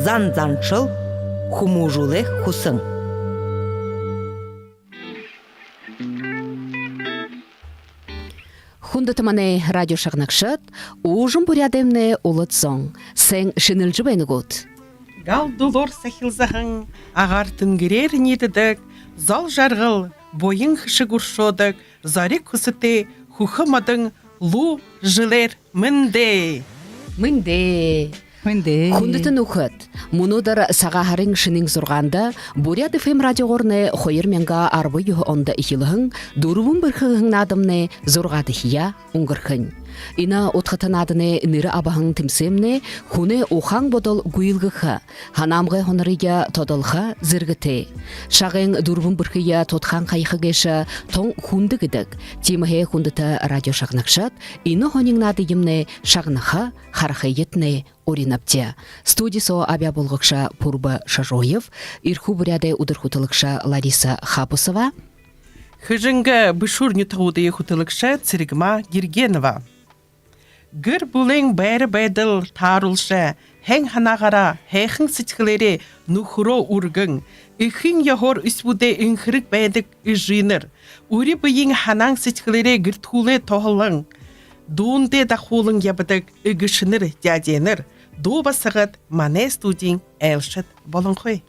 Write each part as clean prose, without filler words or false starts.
зан-заншыл, хумужулы хусың. Хундатамане радио шагнакшат, ужым бурядемне улытсоң, сен шинылжы бәнігут. Гал дулор сахилзахың, ағар түнгерер недідік, зал жарғыл, бойың хышы күршодық, зарек күсіте, хухымадың, лу жылер мінде. Мынде. Хундатын ухат. Мунудар сағахарың шының зұрғанда, Бурят ФМ радиоғырны хойырменға арбы юғы онда ихилығың, дұруын бірхығың надымны зұрғады хия ұңғырхын. Ина отқытын адыны ныры абағың тімсемне, хуны ухаң бодол гуилгыха, ханамғы хонырыя тодылға зіргіте. Шағын дұруын бірхия тотқан қайқы кеші тоң хунды гідік. Тимахе хундыты радио шағнақшат, ины хонин надыйымны шағныха харахы етне оринапте. Студисо абя болғықша Пурба Шажоев, ирху буряды удырхутылықша Лариса Хапусова. Хыжынғы бішурні тауды хутылықша Циргма Гергенова. Гір бұлың бәрі бәділ тарылшы, хәң ханағара, хэхің сітхілері нұхыро ұргың, үхін яғыр үсбуде үңхірік бәдік үжінір, үрі бұйың ханаң сітхілері гіртхулы тоғылың, дуынде дақулың ябыдық үгішінір дяденір, ду басығыт мане студин әлшіт болың қой.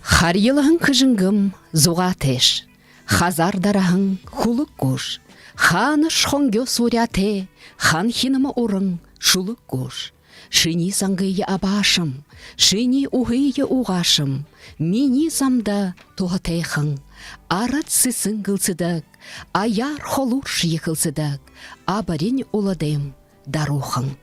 Хар елығын қыжыңгым зуға теш, хазар дарахың хулық көш, ханы шхонгё суряте, хан хинымы урың шулық көш. Шини саңғыйы абашым, шини уғыйы уғашым, мини замда туғатайхың, арат сысың гылсыдық, аяр холуш екілсыдық, абарин уладым дарухың.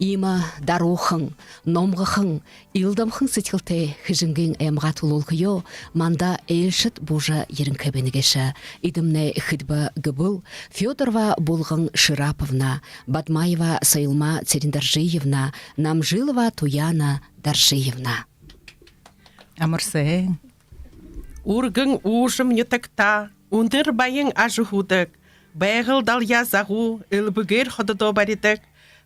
Има дарухың, номғықың, илдамхың сетхілте хыжынгын әмғат ұлылғыйо, манда әлшіт бұжа ерін кәбенігеші, идімне хыдбы гыбыл, Федорова Булғын Шыраповна, Бадмаева Сайылма Цериндаржиевна, Намжилова Туяна Даржиевна. Амырсың. Ургың ужым нетікта, ұндыр байың ажығудық, бәғыл дал язағу, үлбігер қодыдо баридық,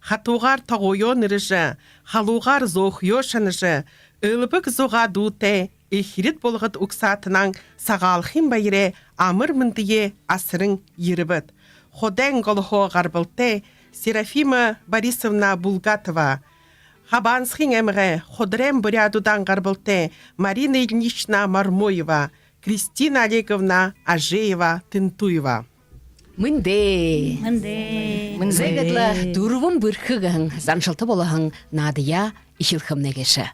хатуғар тағойо нырыжы, халуғар зоғйо шаныжы, үлбік зоға дуте, эхирит болғыт ұқсатынан сағалхин байыре амыр міндіе асырың ерібіт. Ходен голхо ғарбылте Серафима Борисовна Булгатова, Хабансхин әміғі Ходрем Бурядудан ғарбылте Марина Ильнична Мармоева, Кристина Олеговна Ажеева Тынтуева. Мынде. Зәгідлі дұрвым бірхігің заншылты болығың надыя ішілхімнегеші.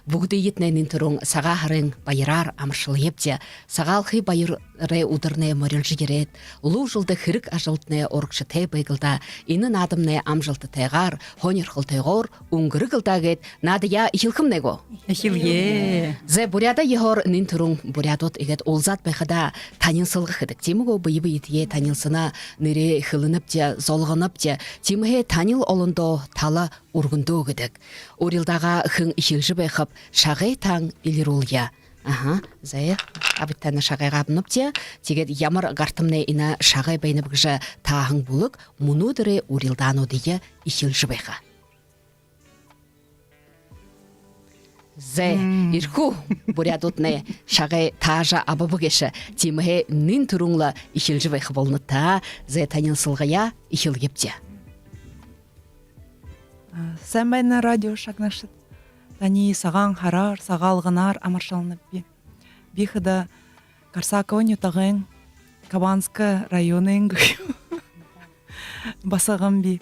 Бұғды етнәнін тұрың сағағырың байырар амыршыл епте, сағалқы байыры удырны мөрілжі керет, ұлу жылды хірік ажылтны орықшы тәй байгылда, инын адымны амжылты тәйғар, хонерқыл тәйғор, ұңгыры қылдағет, надыя ішілхімнего. Ішілге. Зә буряда егор нин тұрың бурядот егет олзат бәқіда танилсылғы қыдық. Темігі бұйыбы етіге танилсына нөре хылынып те, золғынып те, теміге танил олындо талы ургунду гыдык. Орилдаға хың ишилжі бәқіп, шағай таң илер олия. Зәй, абыттаны шағай ғабынып те, тегет ямыр ғартымны ина шағай бәйніп ғыжы тағың бұлық, мұнудыры орилдан одыйы ишилжі бәқі. Зәй, ирху бурядутны шағай тажа абыбығышы, теміге нин тұрыңлы ишилжі бәқі болны та, зәй танилсылғая ишилгепте. Сән бәйні радио шагнашыт. Тани саған харар, сағалғынар амаршалынып бі. Бихыда Карсакон ютағын, Кабанскі районын басығын бі.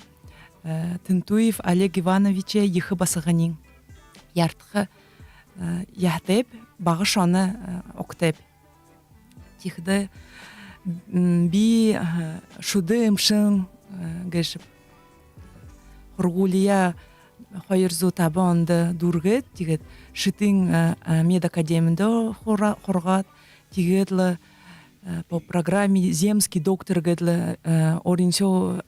Тынтуев Олег Ивановиче ехы басығынын. Яртқы яhtеп, бағыш оны оқтеп. Тихыда бі шуды ұмшын гешіп. Хұрғулия Хойырзу табы онды дұрғыт, тегет шытың медакадемінде қорғат, тегетлі по программе земский доктор гетлі Оринсо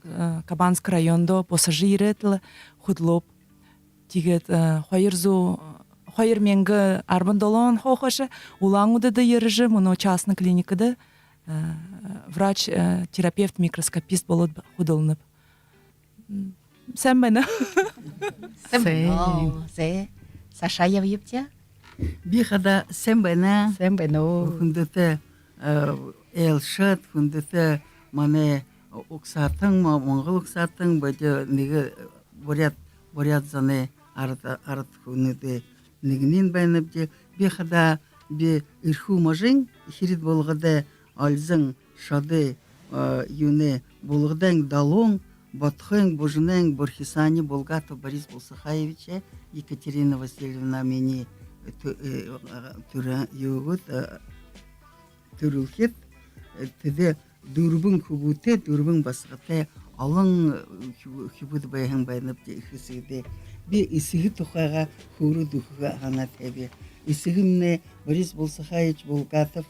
Кабанск райондо пассажиретлі худлоп, тегет хойырменгі арбандолон хоқашы, улаңуды да ережі, мұны частны клиникады врач-терапевт, микроскопист болып худылынып. Сән бәні. Зе. Саша ябыпте? Бихада сембена Сэмбэно. хундыты элшат хундыты мане уксатың моңгол уксатың бөтө неге борят зане арт хуныды нигнин байнапте бихада бе ирху мажин хирит болгоде алзың шады юне болгодаң далон батхың божнең борхисани болгато Борис Булсахаевиче Екатерина Васильевна мени түрілхет тіде дүрбің күбуте дүрбің басқыте алың күбуді байхың байнып де үхісіде бе исігі тұқаға хуру дұқыға ғана тәбе исігімне Борис Булсахаевич Булгатов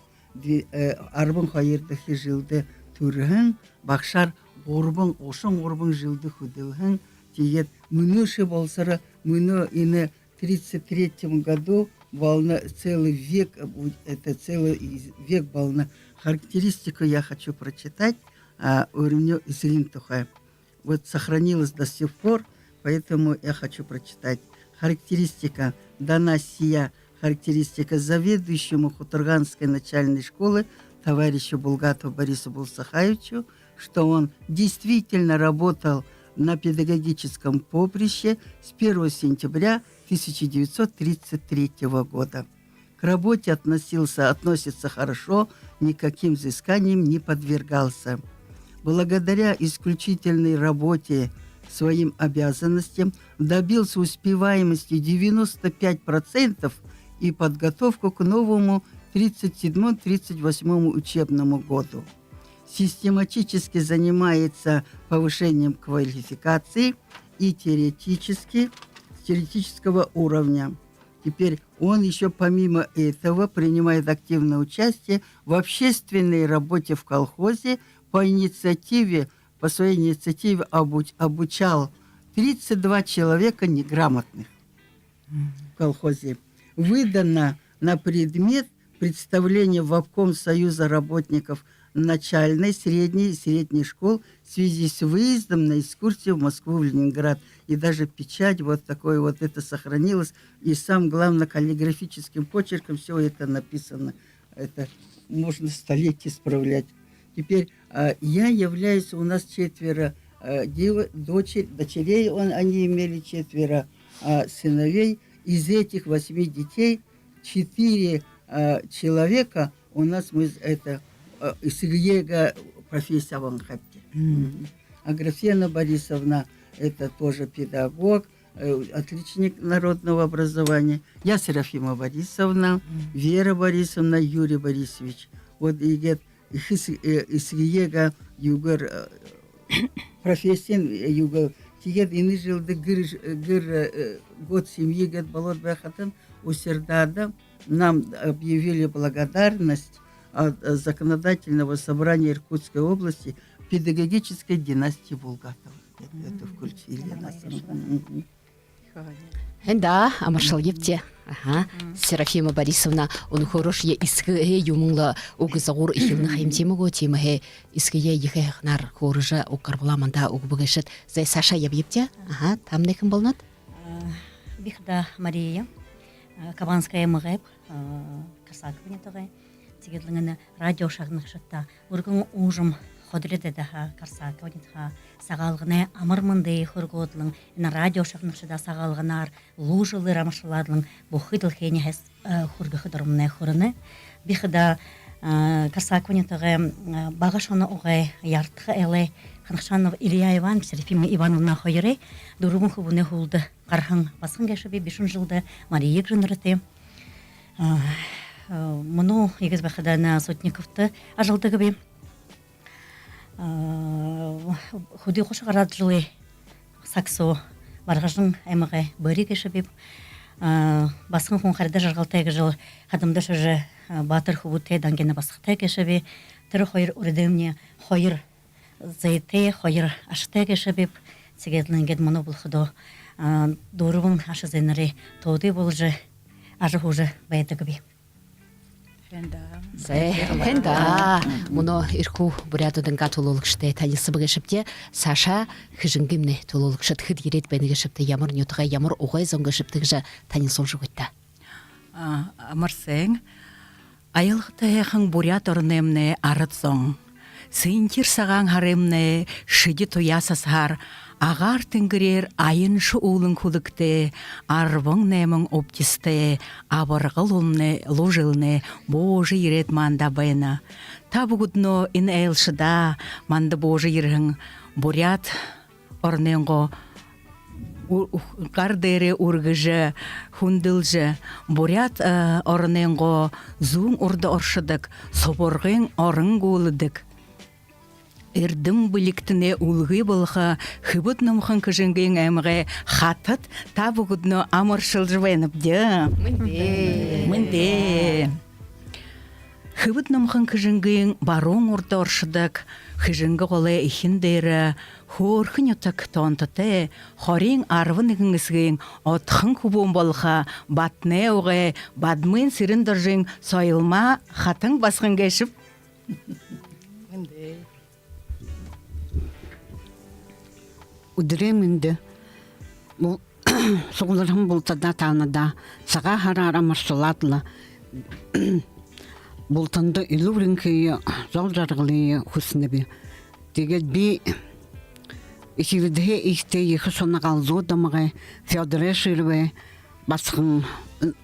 арбың қайырдығы жылды түріхің бақшар ғорбың ошың ғорбың жылды хүділхің тегет мүніші болсыры мүні ине в 1933 году волна целый век, это целый век волна. Характеристику я хочу прочитать, уровню Изринтуха. Вот сохранилось до сих пор, поэтому я хочу прочитать. Характеристика дана сия, характеристика заведующему Хутурганской начальной школы товарищу Булгатову Борису Булсахаевичу, что он действительно работал на педагогическом поприще с 1 сентября 1933 года. К работе относится хорошо, никаким взысканиям не подвергался. Благодаря исключительной работе, своим обязанностям, добился успеваемости 95% и подготовку к новому 37-38 учебному году. Систематически занимается повышением квалификации и теоретического уровня. Теперь он еще помимо этого принимает активное участие в общественной работе в колхозе по своей инициативе обучал 32 человека неграмотных в колхозе. Выдано на предмет представления в обком Союза работников начальной, средней и средней школ в связи с выездом на экскурсию в Москву, в Ленинград. И даже печать вот такое вот это сохранилось. И сам, главное, каллиграфическим почерком все это написано. Это можно столетия справлять. Теперь я являюсь, у нас 4 дочерей, они имели 4 сыновей. Из этих 8 детей 4 человека у нас Исыгега профессия Ванхапти. Аграфена Борисовна это тоже педагог, отличник народного образования. Я Серафима Борисовна, Вера Борисовна, Юрий Борисович. Вот и Исыгега югар профессия югар тигет ины жылды гыр год семьи год болот бахатын усердада нам объявили благодарность от законодательного собрания Иркутской области педагогической династии Булгатова. Это включили нас. Хенда, амаршал епте. Серафима Борисовна, он хорошие иске юмунгла угзагур ихилны хаймтемого темахе иске ехе хнар хорыжа укарбламанда угбыгышет зай Саша епте. Там неким болнат? Бихда Мария, Кабанская мгеб, Карсаковне тогай. Тигедлингена радио шагныкшытта ургун ужым ходредедаха Карсаковнетха сагалгыне амырмынды хургодлың ина радио шагныкшыда сагалгынар лужылы рамышладлың бухыдыл хене хес хургыхыдырмне хурыны бихда Карсаковнетага багашоны огай яртхы эле Ханшанов Илья Иванович Серафима Ивановна хойры дургун хубуне хулды кархың басын кешеби 5 жылда Мария грынрыты Мұны егіз бақыдана Сотниковты ажылдығы бе. Худи қошы қарады жылы саксо барғажың әміғі бөрі кеші бе. Басқын құн қарады жарғалтайғы жыл қадымды шөжі батыр хубуте дангені басқытай кеші бе. Түрі қойыр үрдімне қойыр зайты, қойыр ашықтай кеші бе. Сегетлінген мұны бұл құды дұрығын ашы зайныры тоуды болжы ажы хужы бәйдігі бе. Хенда муно ирку бурятыдын катулулукште танысы бігішіпте Саша хыжынгымне тулулукшыт хыд ерет бәнігішіпте ямыр нютыға ямыр оғай зоңгышыптығыжа таныс олжы көтті. Марсең, айылғыты әхің бурят орнемне арытсоң. Сыйынтир саған харемне шыды туясасар, ағар тінгірер айыншы улын кудыкте, арвың немің оптисте, абырғыл умне лужылне божы ерет манда бәйна. Табугудно ин әйлшыда манды божы ерің бурят орненго кардере ургыжы, хундылжы, бурят орненго зуң урды оршыдык, соборғын орын голыдык. Ирдім біліктіне улғы болға хыбыт нұмқын күжінген әміғе хатыт табығыдны амыршылжы бәйніп де. Мінде. Хыбыт нұмқын күжінген барон ұрды оршыдық, күжінгі қолы ихіндері, хорқын ұтық тонтыты, хорин арвын үгіңізген отқын күбон болға батны оғы бадмын сиріндіржің сойылма хатын басқын кешіп. Мінде. Үдіремінді, бұл сұғылырым бұлтада таңыда, саға харара марсуладылы, бұлтынды үлірін кейі зол жарғылығы хүсіні. Дегет бі, икіліде ихте ехі соны қалзу дамығы, Феодоре шырве, басқын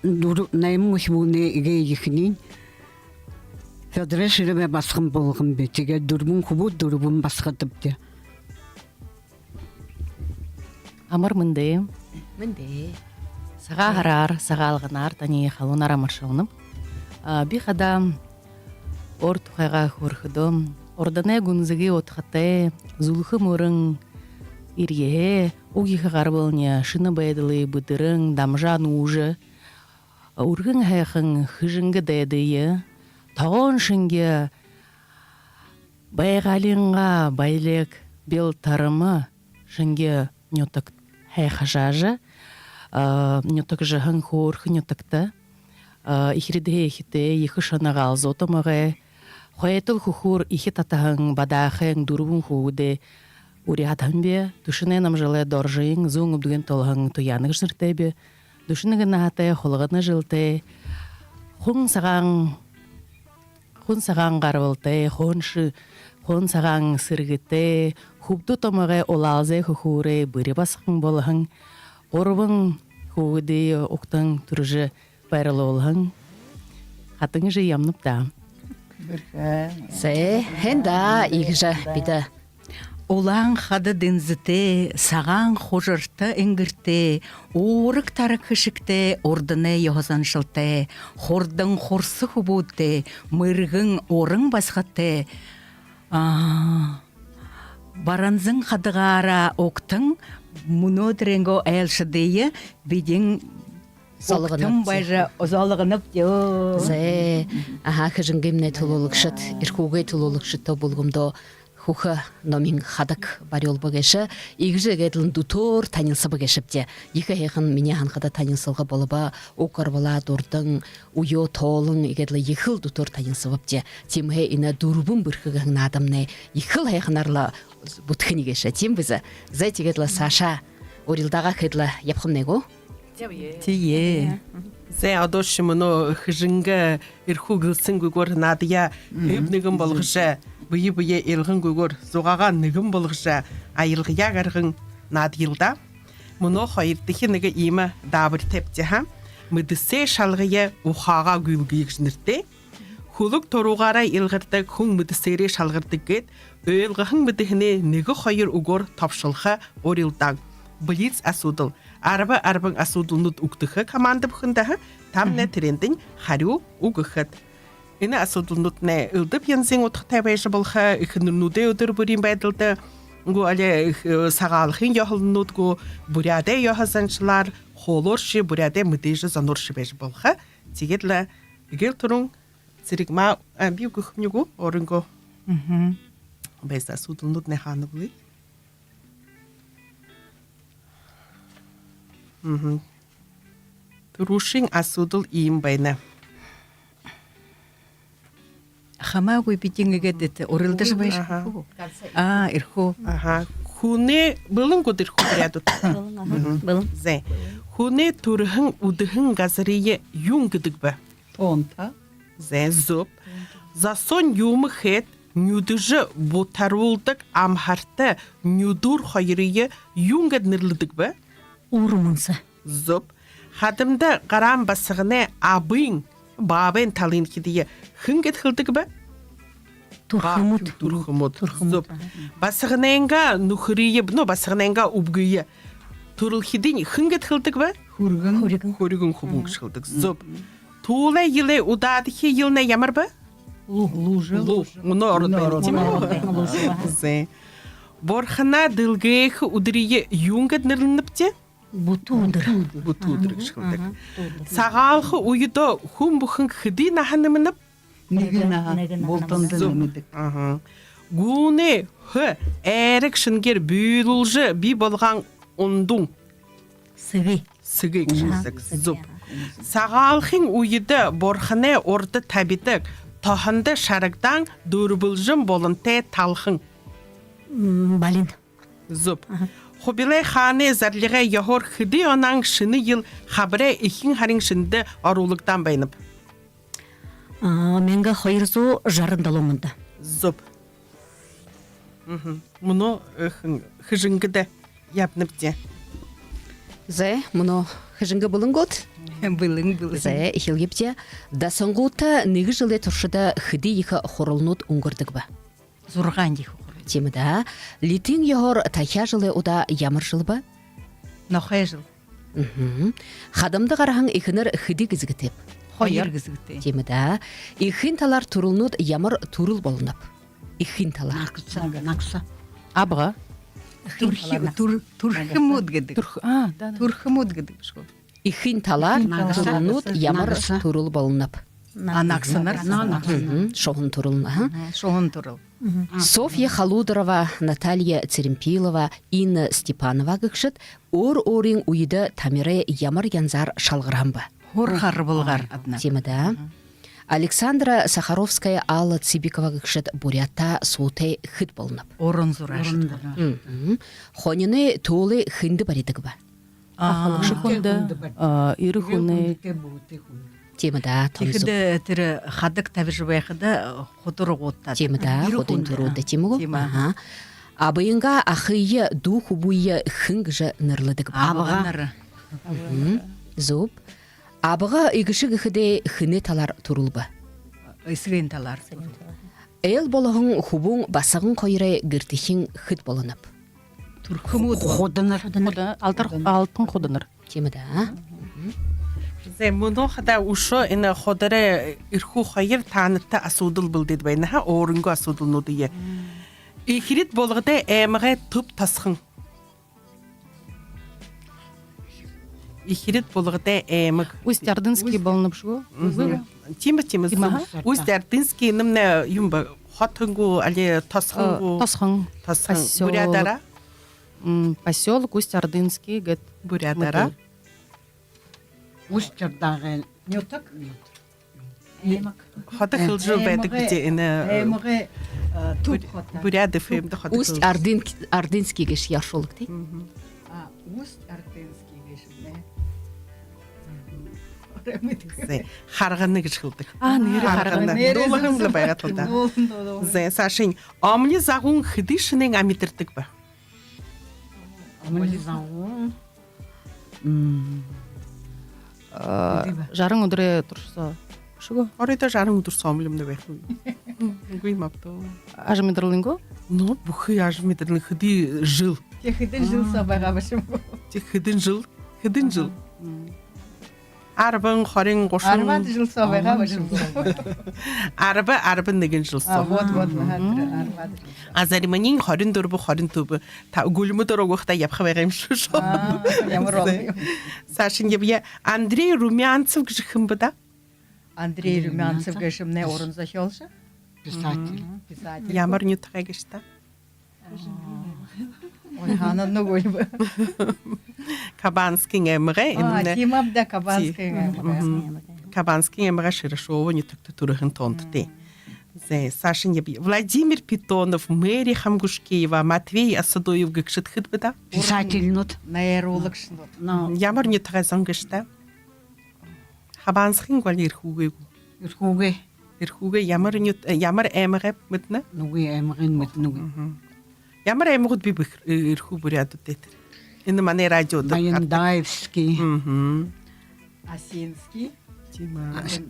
наймын ұхбуыне еге ехінен, Феодоре шырве басқын болғын бе, дегет дүрбін құбу дүрбін басқыдып де. Амыр мінде. Мінде. Саға харар, саға алғынар, тани халунар амыршылынып. Би қада ор тухайға хорхыдым. Ордане гүнзіге отқаты, зулхы мұрын ирге, угихы ғарбылыне шыны бәйділі бұдырың, дамжан ұжы. Ургын хайқын хыжынғы дәдейі, тағын шынге байғалинға байлек бел тарымы шынге нютак хайхажажа, нютак жахын хорхы нютакта, ихриде ихите, ихы шанағал зотамығы, хойетіл хухур ихи татахын бадахын дұрбын хууде уриатын бе, түшіне намжылы доржың, зоң үбдіген толғын туянық жырте бе, түшінігін нағаты холығыны жылты, хун саған ғарвылты, хон саған сыргыты, хубду томығы олалзе хухуре бірі басқын болығын, орыбын хууде оқтың түржі байрылы олығын, хатың жы ямнып да. Хенда игжа биді. Олаң хады дінзіте, саған хожырты әңгірте, орық тары кішікте, ордыны еғызан жылте, хордың хорсы хубуте, мырғың орың басқатте, баранзың қадығара оқтың, мұнодыренго әлшідейі, бейдің оқтың байжа озалығынып деу. Аха хыжынгымне тулулукшыт, иркуге тулулукшыт болғымды хуха номин хадак барел богеша, игже гетлин дутор танилса богешипте. Ика хехан меня ханхада танилсалга болба, укарвала дурдың, уйо толың игетлі ихыл дутор танилса вапте. Тимхе ина дурбун бірхігін надамне, ихыл хеханарла бутхынигеша. Тим бізі, зайти гетла Саша, орилдага хетлі япхымнего? Тие. Зэ адошы мұны хыжынға ирху гылсын гүгөр надия үбнігін болғыша, бұйы елғын гүгөр зоғаған нігін болғыша, айылғыя ғарғын надиылда. Мұны қойырдығы нігі имі дабыр тепте хам, мүдісе шалғыя ұқаға гүлгүйік жынырды. Хулық торуғара елғырды күн мүдісері шалғырды гет, өйілғығын мүдіхіне нігі қойыр ұгор тапшылға орилдан. Блиц асудыл. Арбың асудылнут уктыхы команды бұхындағы там не трендін харю угыхыд. Ина асудылнут не үлдіп янзин отықтай байжы болға үхінуде өдір бүрін бәділді. Гу әлі сағалықын яғылнут гу бүряде яғызаншылар холорши бүряде мүдейжі занорши байжы болға. Тегедлі егел тұрың циригма бі үгіхімнігу орынғы. Байсы асудылнут не ханы бұлы. Турушин асудул иим байна. Ирхама гой питингеге дете орылдыш байш. Ирху. Ага. Хуне былын гудыр хубрядут. Былым. Зе. Хуне турхын удхын газрие юнгдык ба. Тонта. Зе зоп. Засон юмы хет нюдыжы ботарулдык амхарта нюдур хайрие юнгад нырлыдык ба. Урумынсы. Зоп. Хадымда қарам басығыне абың бабен талын кедие хынгет хылдык ба. Турхымут. Турхымут. Зоп. Басығыненга нухрие, ну басығыненга убгые. Турылхидин хынгет хылдык ба. Хурган. Хуригун хубун кышылдык. Зоп. Тула еле удадыхи елне ямар ба? Лужа. Лу. Муно орден. Зе. Борхана дылгех удрие юнгет нырлыныпте? Бутудыр. Бутудыр кышылдык. Сағалхы уйдо хум бухын хыди наханымынып? Нигина. Болтонды немедік. Гуне хы әрік шынгер бүйілжі би болған ондун. Сыгы. Сыгы кышылдык. Зоп. Сағалхын уйды борхане орды табитік. Тоханды шарыктан дөрбілжім болынте талхын. Балин. Зоп. Хобилай хане зарлиға яхор хыди анан шыны ел хабре ихин харин шынды арулықтан байнып. Менге хайырзу жарындалымында. Зоп. Мұны хыжынгыды япныпте. Зе, мұны хыжыңғы бұлын год? Былың. Зе, ихилгепте, да соңғута неги жылы тұршыда хыди ехі хорылнут ұңгырдық ба. Зурған дейху. Теміда, литин ехор тахя жылы ода ямыр жыл ба? Нохай жыл. Хадымды қараң ихінір хыди гізгітеп. Хайыр гізгіте. Теміда, ихин талар турылнут ямыр турыл болынып. Ихин талар. Накса. Абға. Турхымут гедік. Турхымут гедік. Ихин талар турылнут ямыр турыл болынып. Анаксынар. Шоғын турылна. Шоғын турыл. Софья Халудорова, Наталья Церемпилова, Инна Степанова гыкшыт ор-орин уйды тамире ямыр янзар шалғырамбы. Хор-хар болғар адна. Теміда. Александра Сахаровская, Алла Цибикова гыкшыт бурятта суыте хыт болынып. Орын зурашыт. Хонины толы хынды баридык ба. Шықынды, ирі хуны. Теміда. Тихіді тірі хадық тәбіржібайқыды құтыры ғотта. Теміда, құтын тұруды темігі. Абыйынға ақыйы ду хубуйы хынгжы нырлыдык ба. Абыға. Зуб. Абыға игіші гіхіде хыны талар турулбы. Исген талар. Эйл болығын хубун басығын қойыры гіртіхін хыт болынып. Турхымут. Ходыныр. Алтын қодыныр. Теміда. Зе мұны қада ұшы іні қодыры үрху қайыр танытты асудыл бұл деді байны, орынғы асудыл нұдыйы. Ихирит болғыда әміғі тұп тасқын. Ихирит болғыда әміг. Устярдынский болынып шуы? Тима. Устярдынский нымны юмба хотынгу, әлі тасқынгу. Тасқын. Бурядара. Поселок Устярдынский, гэт. Бурядара. Устярдағы нютак. Хоты қылжыл бәдік біде іні буряды феймді хоты Усть Ардынский геш яшолық дей. Усть-Ардынский гешіне. Харғаны кіш қылдық. Нері Харғаны. Долығымлы байғатылда. Зе, Сашын, амлі зағуын хыды шынен амитірдік ба? Амылы зауын. Жарың өдірі тұрса. Шуго? Орайда жарың ұдырса амлымды бәйху. Гүймапты. Ажымедірлінго? Ну, бұхы ажымедірлін хыды жыл. Техидін жыл сабайға башым. Хыдын жыл. Арбын, хорин, қошын. Арбан жыл сабайға башым. Арбын деген жыл со. Азариманин хорин дұрбы, хорин түбі. Гүлімі дұры оғықта япқа байғайым шу. Сашын ебе, Андрей Румянцев гжықым бұда? Андрей Румянцев гжымне орын захелшы? Писатель. Ямар не тұға гышта? Ойханын гүлбі. Кабанский әміғі. Тимапда Кабанский әміғі. Кабанский әміғі шырышуы не түкті тұрығын тонды де. Саша Неби. Владимир Питонов, Мэри Хамгушкеева, Матвей Асадоев гыкшыт хытбыда. Писательнот. Нейролог шнот. Но Ямар не тагазан гышта. Хабансхин гвал ирхуге. ирхуге. Ирхуге ямар эмэгэп мытна. Нуги эмгин мет нуги. Ямар эмэгуд би ирху буряд тетер. Энэ манай радиода. Баяндаевский. Асинский.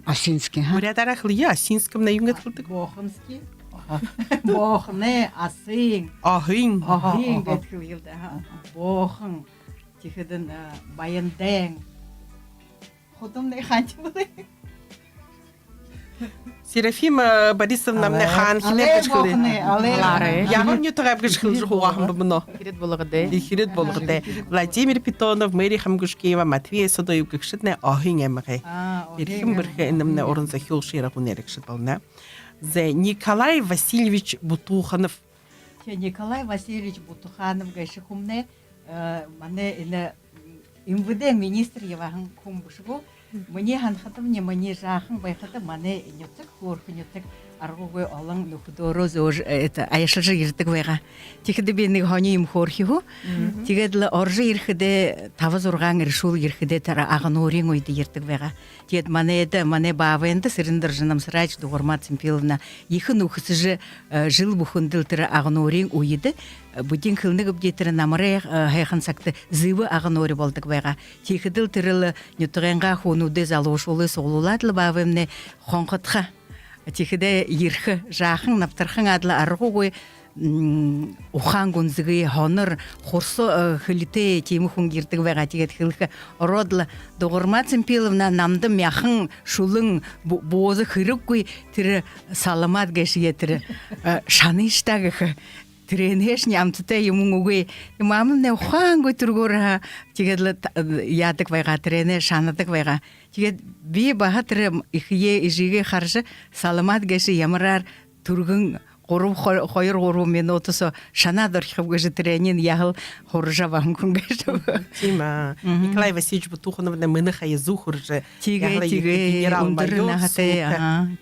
Асинский. Бурядарах лия Асинском на юнгат хылдык. Боханский. Бохне, Асин. Ахин. Ахин гэтгэл Бохан. Тихэдэн Баяндэн. Хотом не ханч булы. Серафим Борисовна мне хан хинэ Бохне, але. Ямар не тагаб гышхыл жуахым бымно. Хирет болгоде. Ихирет болгоде. Владимир Питонов, Мэри Хамгушкеева, Матвей Асадоев гыкшытне ахин эмэгэ. Ирхим бирхэ инэмнэ орын захил шира гунэрэгшыт бална. Зе Николай Васильевич Бутуханов. Николай Васильевич Бутуханов гэшихумне мане ине МВД министр явахан кумбушгу. Мне ханхатам не мне жахан байхата мане нютек хорхнютек аргугой алан нухдоро зож это аяшылжы иртек байга. Тихэдэ би нэг хони им хорхигу. Тэгээд л оржы ирхэдэ таваз ургаан иршул ирхэдэ тара агнорин уйд иртек байга. Тэгээд мане бавэнда сэрэндаржынам срач дугурмат Цимпиловна ихын ухсыжы жыл бухындыл тара агнорин уйды. Будин хылны гыбдетер намары хайхан сакты зывы агнори болдык байга. Тихэдэл тырыл нютугенга хонуды залошулы солуладлы бавэмне хонхотха. Тихэдэ ирхы жахын наптархын адлы аргугой ухан гунзыгы хонор хорсо хылите теми хүн гирдэг байга. Тэгээд хылхы ородлы дугурмат Цимпиловна намдым яхын шулын боозы хырыкгүй тэр саламат гэшие тэр шаныштагы тренеш нямттай юм үгүй мамын не ухаан гүтүргөр тэгээд яадаг байга тренер шанадаг байга тэгээд би бахатэр ихе ижигэ харж саламат гэши ямарар түргэн 2 минутос шанадор хөвгөж тренин яхал хоржа вангун гэш Тима Николай Васильевич Бутуханов на мына хаязу хоржа тигэ генерал-майор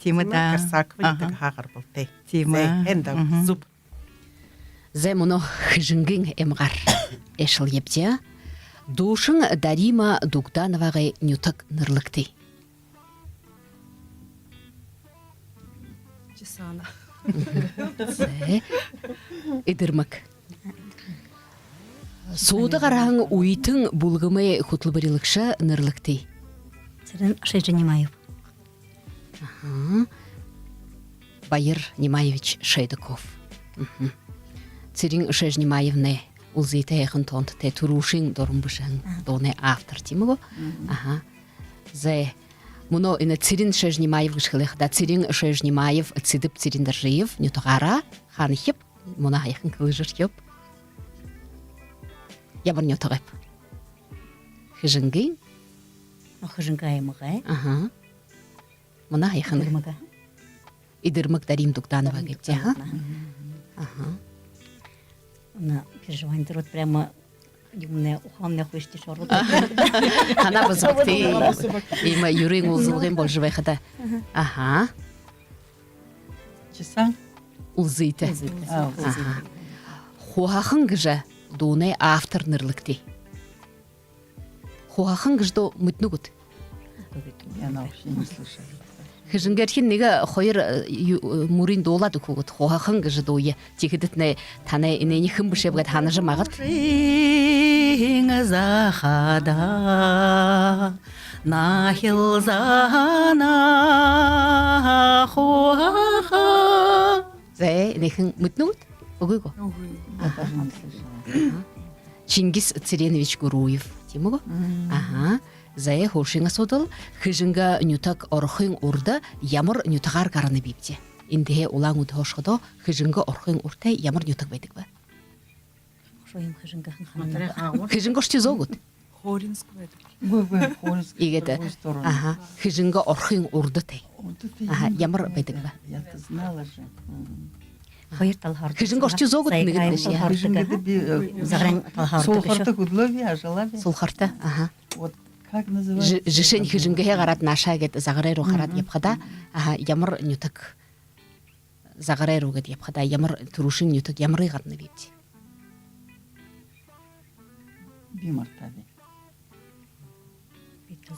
Тима да Карсакова так хагар болтэй. Тима Энда зуб Зе муно хыжынгын эмгар эшыл епте. Душын Дарима Дугдановаға нютак нырлыкты. Чесана. Зе идырмак. Суды қараң уйтын булгымы хутлыбырылыкша нырлыкты. Цирен Шейджи Немаев. Байыр Немаевич Шейдаков. Цирин Шейжнимаевне улзите яхын тонт те турушин дорумбышын доне автор тимого. Зе муно ине Цирин Шейжнимаев гышхылых да Цирин Шейжнимаев цидып Цириндаржиев нютагара ханхип муна яхын кылыжыр ёп. Ябыр нютагып. Хыжынги. Хыжынга эмгай. Муна яхын. Идырмак Дарим Дугданова гепте, На переживание рот прямо юмне ухамне хушти шорот. Хана базбакти. Има юрин улзылгын болжы байхада. Чесан? Улзыйты. Хуахын гыжа доне автор нырлыкты. Хуахын гыждо мытнугут. Я вообще не слышала. Хыжынгерхин нега хойыр мурин долады кугут. Хуахын гыжы дойы. Тихидетне тане инени хымбышебгат ханажы мағыт. Захада нахил зана хуаха. Зе нехин мытнугут? Огуйго. Чингис Цыренович Гуруев. Тимого? Зае хошинга содыл, хыжынга нютак орхын урда ямар нютагар гараны бипте. Индеhe улаң уды хошқыдо, хыжынга орхын урта ямар нютак байдық ба? Шоим хыжынга Хыжынга шти зогут? Хоринск байдаг. Хоринск. Игеті, хыжынга орхын урда тей. Ямар байдық ба? Я-то знала же. Хайыр талхарды. Хыжынга шти зогут негет беші. Сулхарты худлови, ажалави. Сулхарты, Вот как называется? Жишен хыжынга гарат наша гет загырайру харат епхада, ямар нютак загырай руга деп хада ямар турушин нютат ямры гарны бит. Бимартали.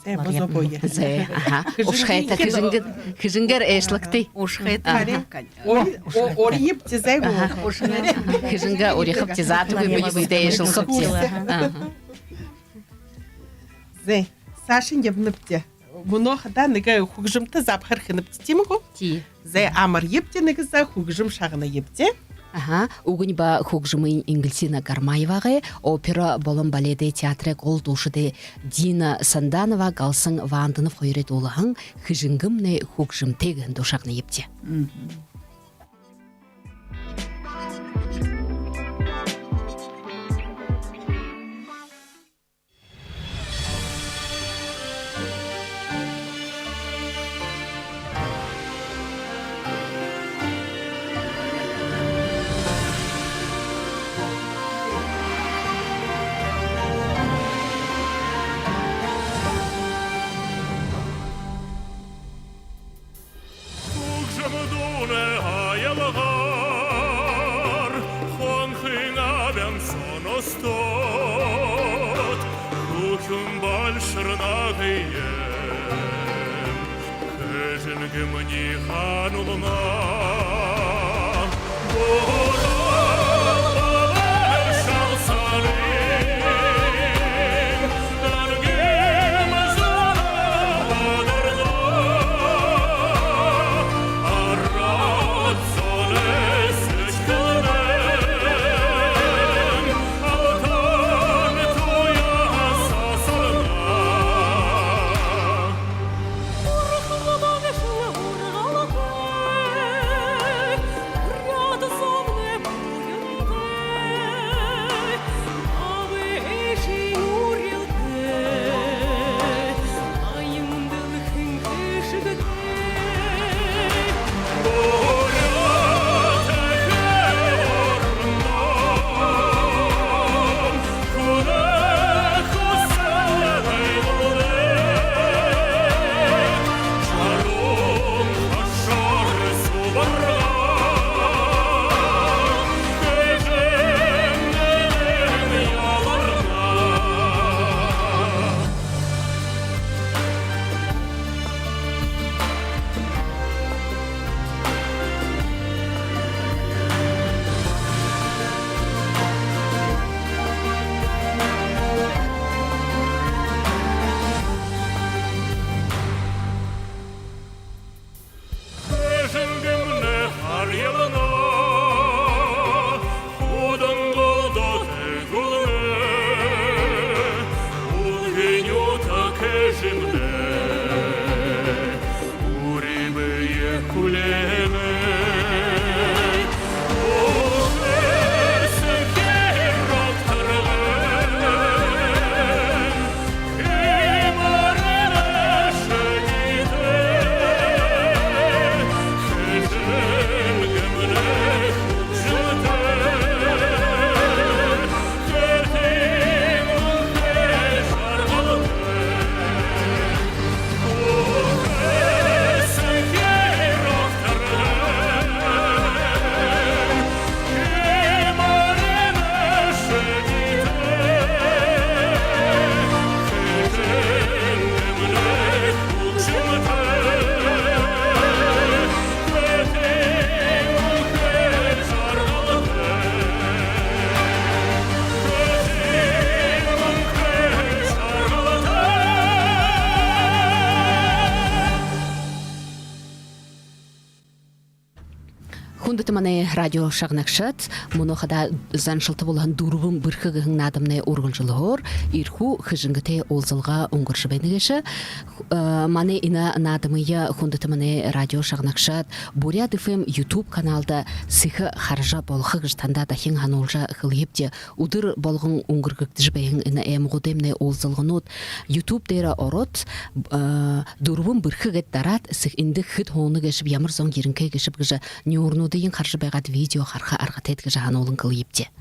Зе бозобойе. Зе, ага. Ушхайта хижингер эшлыкты. Ори епте зайгу. Хижинга орихып тизату бүйде эшлыкып те. Зе, Сашин ебнипте. Буно хада неге хугжымты запхыр хынып тимгу. Ти. Зе амар епте неге за хугжым шагына епте. Ага, угун ба хугжымын Ингельсина Гармаеваға опера болон баледе театры гол душыды Дина Санданова галсын вандынып хойрет олығын хижингымны хугжым тегін душақны епте. Хундатыманы радио шагнакшат, монохада заншылты болған дурвым бірхігігін надымны орғылжылығыр, ирху хыжынгыте олзылға оңғыршы бәнігеші. Маны ина надымыя хундатыманы радио шагнакшат, Бурят ФМ YouTube каналда сыхы харжа болғы ғыштанда дахин ханолжа хылыепте, удыр болғын оңғыргіктіж бәйін ина әмғудемне олзылғынут. YouTube дейра орот, дурвым бірхігіт дарат, сых инді хыт хоны гешіп, ямыр зон ерінкай гешіп гіжі не орнуды ин қаржы байғат видео қарқа арғатет гіжі хан олын қылыепте.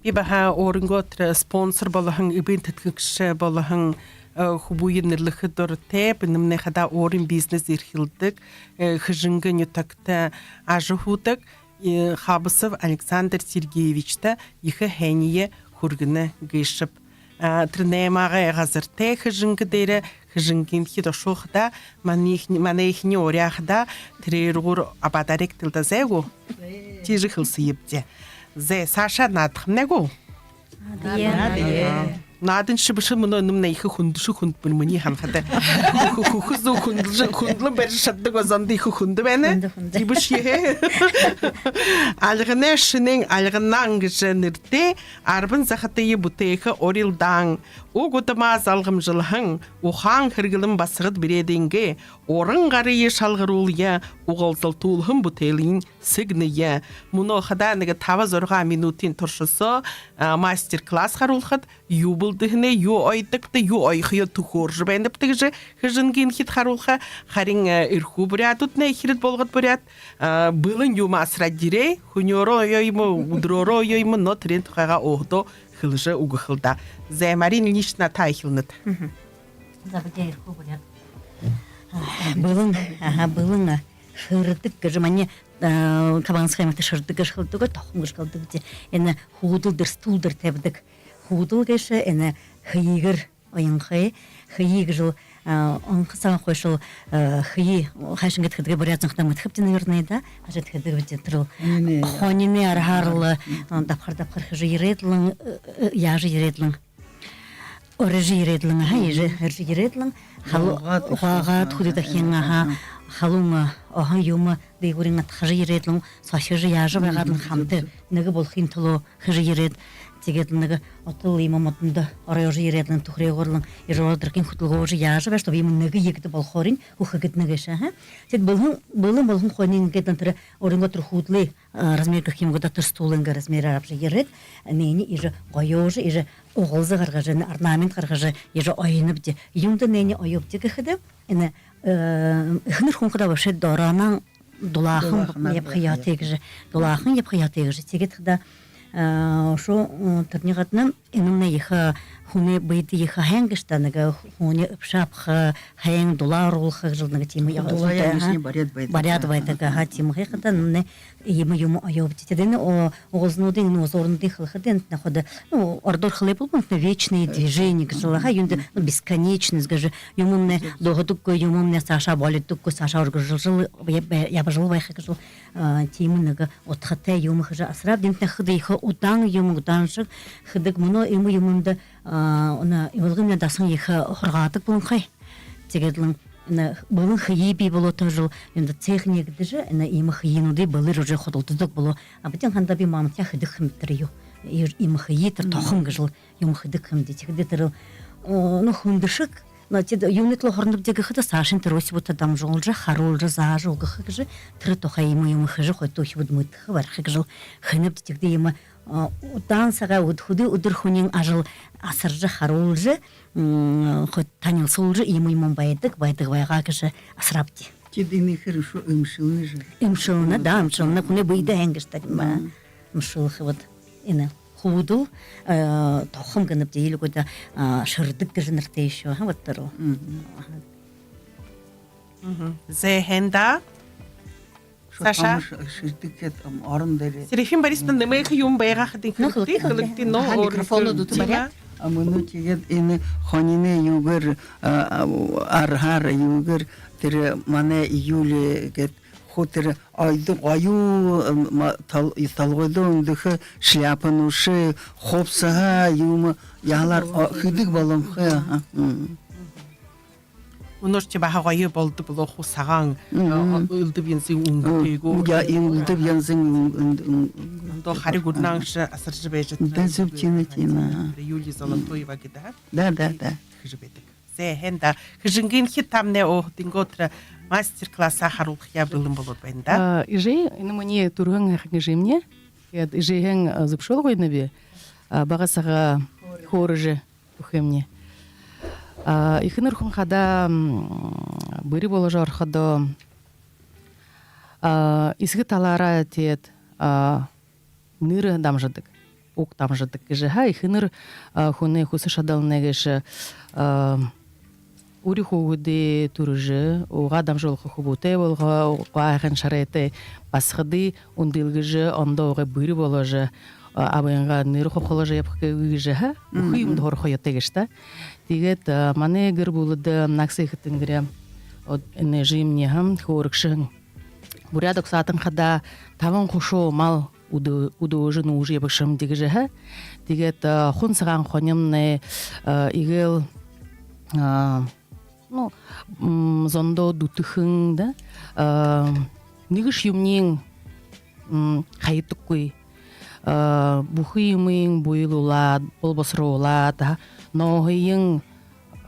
Бибаха орынготра спонсор болахың, ибин тіткікші болахың, хубуйыннерлыхы дорте бинемне хада орын бизнес ирхилдик хыжынга нютакта ажыхудык Хабысов Александр Сергеевичта ихе хение хургыны гышып трнемага газырте хыжынга дере хыжынгин хидо шохда манехни оряхда триргур абадарек тилда зегу тижи хылсыйыпте зе Саша надхмнегу Надын шыбышы мұны нымна ихы хундышы хунд білміні ханхады. Хузу хундлы бәрі шадды ғазанды ихы хунды бәні. Дибыш ехе. Алғыны шының алғынан ғыжынырды, арбын зақытыйы бұтайықы орилдан. О ғытымаз алғым жылғын, оған қырғылым басығыд біреденге, орын ғарыйы шалғырулия, оғылзыл туылғын бұтайлын сігніе. Мұны оқыданыға тавыз орға минутин тұршысы мастер-класс қарулғыд, юбылдығыны ю ойдықты, ю ойқыйы тұқоржы бәндіптігі жы ғыжынген хит қарулға, қарин үрху бұряд ұтны ехірет болғыд бұряд, бұлын ю масыра дирей, хүнеро ойымы, удроро ойымы, но трен тұқаға оғды хылжы уғылда. Зэ Марин Ильинична тайхилныт. Забыдя ирху бурят. Былың шырдык гыжы мане кабанская мата шырдык гышылдыгы тохым гышылдыгы де. Эне худылдыр стулдыр тебдік. Худыл гышы эне хыйгыр ойынхы, хыйгыр жыл онқысаға қойшыл хыйы қайшын кеткідігі бурятсынқтан мұтқыпты, наверное, да? Қажет кеткідігі бітен тұрыл. Хонине архарлы дапқар хыжы еретлің, яжы еретлің. Орыжы еретлің, ержы еретлің. Қағат худыдақ еңаға халуңа, оған юмы дейгурин атқажы еретлің, сашыжы яжы бағадың қамды. Нығы бол қин тұлу хыжы ерет. Тегетлігі отыл имам отынды орайожы еретлің тұқыры ғорлың ержолдыркин құтылғы ожы яжы бәшті имам нығы егіді бол хорин ұқығыд нығы шы. Сет болын қойнен кетен түрі орынға тұр құтлы размергі хемгіда тұр стулынғы размері арапжы ерет. Нені ежі қойожы, ежі оғылзы қарғажы, орнамент қарғажы, ежі ойынып де. Юмды нені ойып де кіхіді. Хыныр құнқыда бөші доранан дулахын еп қиятегіжі. Дулахын еп қиятегіжі. Тегет шо тұрнығатынан енімне ехі хуне бейді ехі хәңгіштаныға хуне ұпшапқы хәң долар олқы жылдыңы темі баряд байдыға темі хәйқыдан немне емі юмы айып детедені оғылзынудың озорындың қылықыден находы ордор қылай болбын вечные движения жылыға юнды бесконечность гажы юмымне доғыдыққы юмымне саша болетдыққы саша орғы жылы ябы жылы байқы жыл темінігі отқытай юмы қыжы асырап демтіне қыды ехі ұтан юмы ұтан шық қыдық мұны емі юмымды Иволгымна дасын ехі құрғатық болын қай. Тегедлің болын хыйы бей болу тұжыл. Енді цех негді жы, емі хыйынуды болыр уже құдылдыдық болу. Абытен қанда бей мамытя хыдық хымттыры ю. Емі хыйы тұр тоқым ғыжыл, емі хыдық хымды. Тегді тұрыл хүндішік. Юнитлы хорнып деги хыда сашин троси вот адам жолжа харолжа зажыл гыхыжы тры тоха ему хыжы хой тохи буд мытхы бар хыжыл хынып дегде ему утан сага удхуды удырхунин ажыл асыржа харолжа хой танил солжа ему байдык байга кыжы асрапти Тидыны хорошо имшылны же. Имшылны да имшылны куне быйда энгештак ма имшылхы вот ине худул тохым гынып дейли көйда шырдык гыжынырты еще вот тұру. Зехенда Саша Шырдык орын дәрі. Серефим Борисовна немейхи юм байға қыдың қылыкты, но микрофону дұты баря. Амыны тегет ені хонине югыр архар югыр тірі мане июлі гет хотыр айдық аю талғойды өндігі шляпын ұшы қопсыға юмы яғалар хүдік болым қы. Уноште баха гайы болды бұл оқу саған үлді бензин ұңғы тейгу. Я үлді бензин До хари гурнаңшы асыржы бәжетті. Да, зөптені тема. Юлия Золотоева гида. Да. Хыжы бәдік. Зехенда. Хыжынген хитамне оғдың ғотыры мастер-класса харулық я білім болуд бәнда. Ижей, мұне тұрғын әқіңі жемне. Ижейген зыпшол ғойны бе. Бағасаға хорыжы үхемне. Ихыныр хунхада быры болы жархады исгі талара тет ныры дамжыдык, оқ дамжыдык кежі. Ихыныр хуны хусы шадалны кежі ури хугуди турыжы, уга адам жол хубуте болга, угахан шарете басхады ундилгыжы, онда уга быры боложы, абыянга ныры хохоложы япкыгыжы, ха? Ухыйым дор хоятегышта. Тигет мане гыр булыды наксыхтынгыре. От энежимне хам хорыкшын. Бурядок сатын хада таван хошо мал удожын уже ебышым дигыжы, ха? Тигет хон саган хонымне игел ну зондо дутыхын да нигыш юмнин хайытыккуй бухыймын буйлулат болбосрулат нохыйын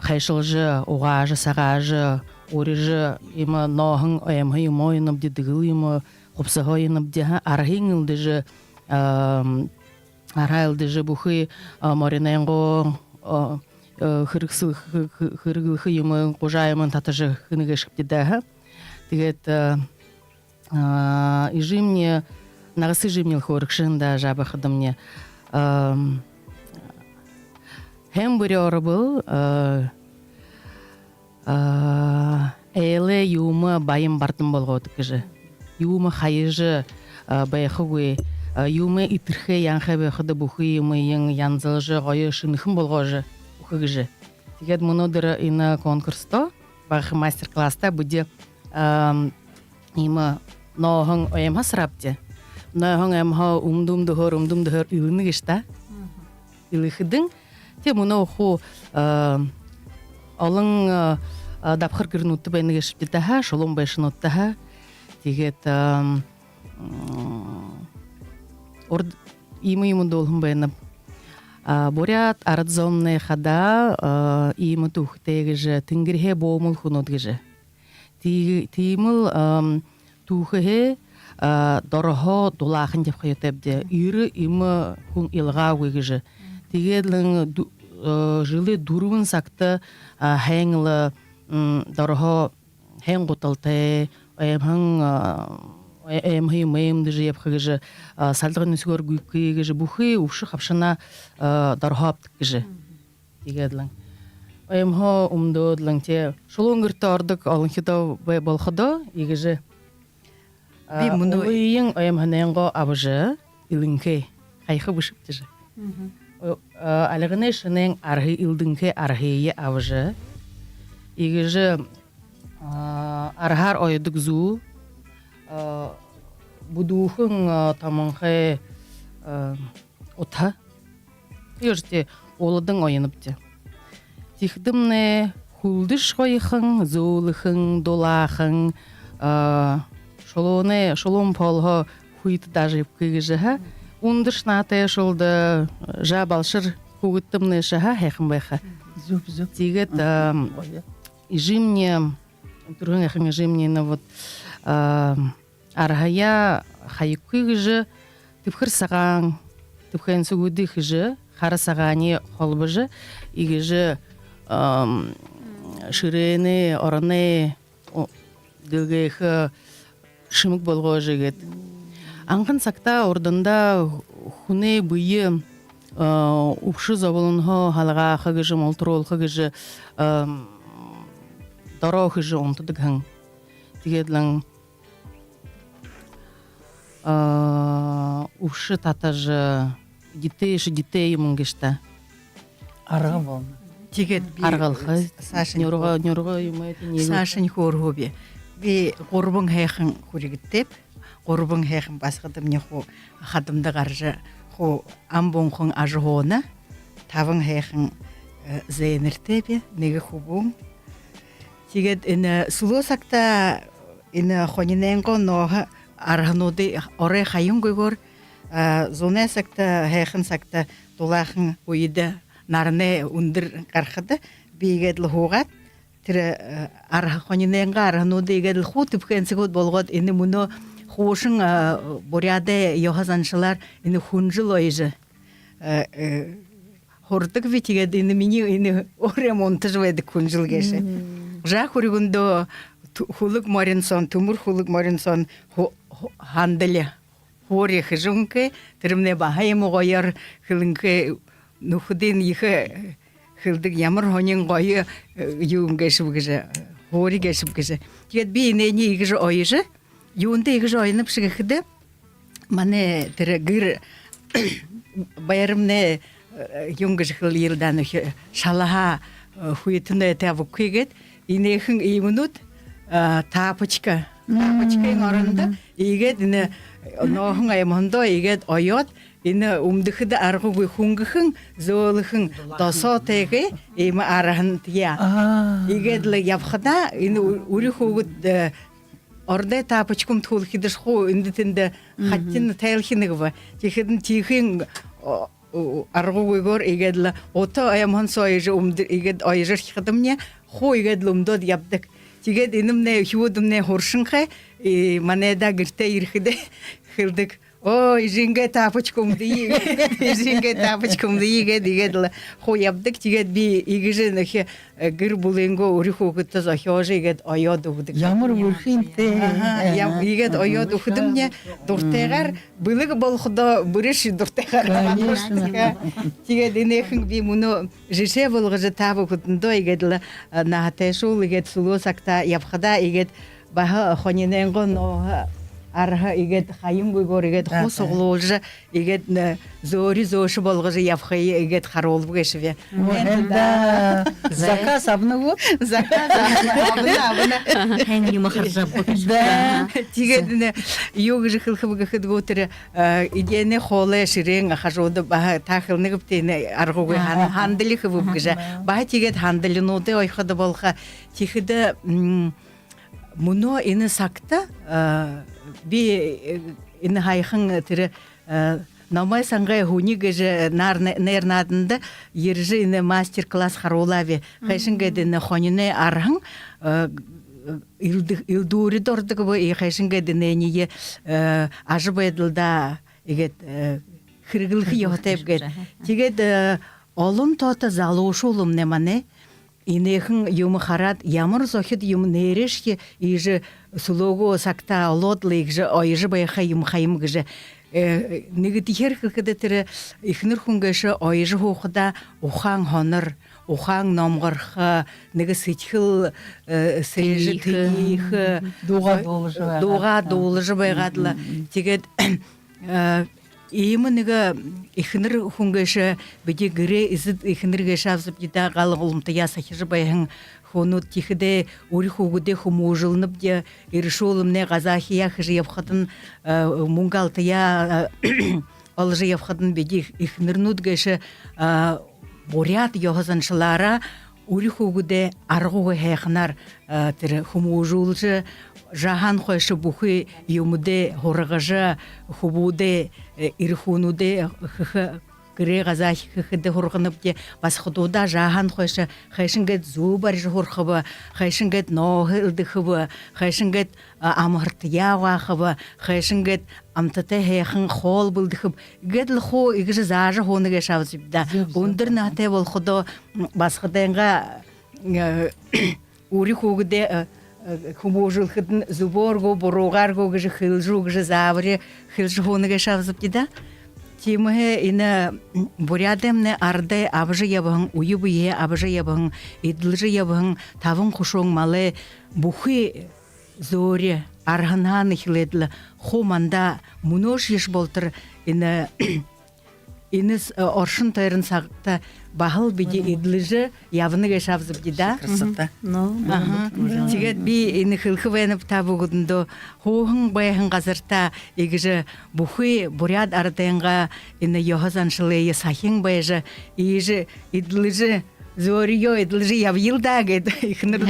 хайшылжы оғажы сағажы орыжы има нохын оямхый мойынып дедігіл има хопсағойынып деха архиңылдыжы арайлдыжы бухы моринайнго хыргылхы юмы қожайымын татыжы хыныға шыпты да. Тегет ижимне, нағысы жимнел хорықшын да жабы қыдымне. Хем бүрі оры бұл, әйлі юмы байым бартын болғы отықыжы. Юмы хайыжы байықы көй, юмы итірхе янхы байқыды бұхы юмы янзылжы ғойы шынықын болғажы. Тегет мұнодыр ина конкурсто, бағы мастер-класста бұде има ноғын ойымға сырапте. Ноғын ойымға умдумдығыр үліні кешта. Үліхідің. Те мұны оқу олың дапқыр кірін ұтты бәйіні кешіпті тәға, шолым байшын ұттыға. Тегет имы долғын бәйініп. Борят арадзонны хада имы тухтегіжі, тінгірге боумыл хунудгіжі. Тимыл тухыге дорого дулахын деп қойытепде. Иры имы хун илға өгіжі. Тегедлің жылы дұруын сақты хәңілі дорого хәң ғоталты, эмхи мэймды жеп хыгыжы салдыгын үсгөр гүйкыгыжы бухы ушы хапшына дархаптык гыжы дигедлин эмхо умдодлин те шулунгырты ордык алынхыда болхыда игыжы би муну ийин эмханенго абыжы илинке хайхы бышыптыжы алыгыны шынен архи илдинке архие абыжы игыжы архар ойдык зу будухын таманхай ота ерте олыдың ойыныпты. Тихдімне хулдыш қойықын, зулықын, долақын, шолом полға хуйты дажып күйгіжі. Ундыш наты шолды жабалшыр хугыттымны шаға хәқін байқа. Тигет ижимне, тұрғын әқін ижимне вот архая хайкүйгіжі тіпхір саған, тіпхен сүгуді хыжы, қары сағаны қолбыжы, игіжі шырыны, орыны, ділгейхі шымық болғы жегет. Аңқын сақта ордында хуны бұйы ұпшы забылынғы халыға қығыжы, молтырол қығыжы, дара қығыжы онтыдық ғың. Тегедлің ұпшы татажы детей мұңгешті. Арғы болны. Тегет би Арғалқы, нұрға юмайты нелі. Сашын хорғы би. Би ғорбың хайқын хүрігіттеп, ғорбың хайқын басқыдым не ху қадымды қаржы ху амбонқын ажы ғоны, тавың хайқын зейніртебе, мегі хубың. Тегет сұлу сақта хониненго ноғы арғануды орай қайын көйгөр, зоне сақта, хайқын сақта дулақын ойды нарыны ұндыр қарқыды, бейгедлі хуғат, тірі арғаниненға арғануды егедлі ху түпкенсігіт болғад, ені мұны хушың боряды йохазаншылар ені хунжыл ойжы. Хордық ветігед ені мені оремонты жывайды хунжыл кеші. Жақ үрігінді хулық моринсон, тумур хулық моринсон хандылы хори хыжынкі, тірімне бағайымы ғойыр хылынкі нұхыдын ехі хылдык ямар хонин гойы юун гэшү гэжэ хори гэшү гэжэ тэгээд би нэни игэж ойжэ юунда игэж ойнып шигэхдэ мане тэр гэр баярымне юнгэж хыл йылдан шалаха хуйтны тавукигэт инехэн имнут тапочка оронда игээд энэ нохон аймондо игээд оёд энэ өмдөхэд аргугүй хөнгөхөн зөөлөхөн досоотойг ийм араханд я игээд л явхада энэ үрих хөвгөд ордэ тапочкум туулхидш хуу энд тэнд хатчин тайлхинэг ба тэгэхэд тийхэн аргугүйгоор игээд л ото аймон сойж игээд ойжрх хадамня хуу игээд л өмдөд явдаг тэгээд энэмнэ хүүдэмнэ хуршинхэ манайда гэртээ ирэхэд хэлдэг жингээ тапочкум тэгээд л хуу явдаг тэгээд би игэж нөх гэр бүлэнгөө өрийнхөө хөтөс охиож игээд оёод өгдөг Ямар бүрхинтэй. игээд оёод өгдөмнэ дуртайгаар бүлэг болохдоо бүрэж дуртайгаар тэгээд энэхэн би мөнө жишээ болгож таав хөдөндөө игээд л наатэшул игээд сулуусакта явхада игээд баха хонинэнго но арха игээд хайымгүйгөр игээд хосоглуулж игээд зөри зөөш болгож явхай игээд харуулб гэшвэ Заказ обнову. хэн юм харжаа тэгээд юу гэж хэлхэвгэхэд гүтэр идэнэ холэ ширэн хажууд ба таахлныг бтэн аргуугүй хандлих хөв гэж ба тэгээд хандлнуудыг ойход болха тэгэхэд мөнө энэ сакта би энэ хайхан тэр намай сангаа хүний гэж нэр наданда ерж энэ мастер класс харуулаве хайшингэд энэ хоньны архан илдүүрид ордог бо хайшингэд нэний ажбайдалда игээд хэрэглэх явтайб гэд тэгээд олон тоota залуушуулм нэманэ инехэн юм хараад ямар зохид юм нэрэж иж сулого сакта олодлыг ойж байха юм хайм гэж нэг дихэр гэхэд тэр ихнэр хүнгээш ойж хуухда ухаан хонор ухаан номгорх нэг сэтгэл сэж тийх дууга дуулж байгаад л тэгээд ийм нэг ихнэр хүнгээш бид гэрээ эзэд ихнэргээ шавс бидаа галгуулмта ясахиж байхан хонууд тихэдэ өрихүүгдэ хүмүүжлнэб дэ иршүүлмнэ газахия хэж явхадын мунгаалтая олж явхадын бид ихнэрнүүд гэш бурят ёхосанчлара өрихүүгдэ аргууг хайхнаар тэр хүмүүжүүлж жахан хойш бүхий юмдэ хургаж хубудэ ирхүүнүүдэ гэрээ газаа хэхэд хургнабдэ бас ходуда жахан хойш хайшингэд зүүбар хурхав хайшингэд ноохэлдэхв хайшингэд амхарт яавахв хайшингэд амтатэ хайхан хоол бүлдэхв гэдл хоо игж зааж хооныг шавзбда өндөр натэ болохдо бас хадэнга өрихүүгдэ хүмүүжүүлэхэд зүборго буруугарго гэж хэлжүү гэж зааври хэлж хооныг шавзбда тимэ энэ бурядэмнэ ардай абжи ябхан уюбие абжи ябхан идлжи ябхан таван хушун мале бухи зөри арханан хилэдл хуманда мунош иш болтер энэ инес оршин тайрын сагта бахал биди идлжи явныга шавзбда красота тэгээд би энэ хэлхвэнэв тавгудондо хуухан байхан газарта игж бүхий буряд ардэнга энэ ёхосаншлээ сахин байж иж идлжи зөриё идлжи явилда гэд ихнэр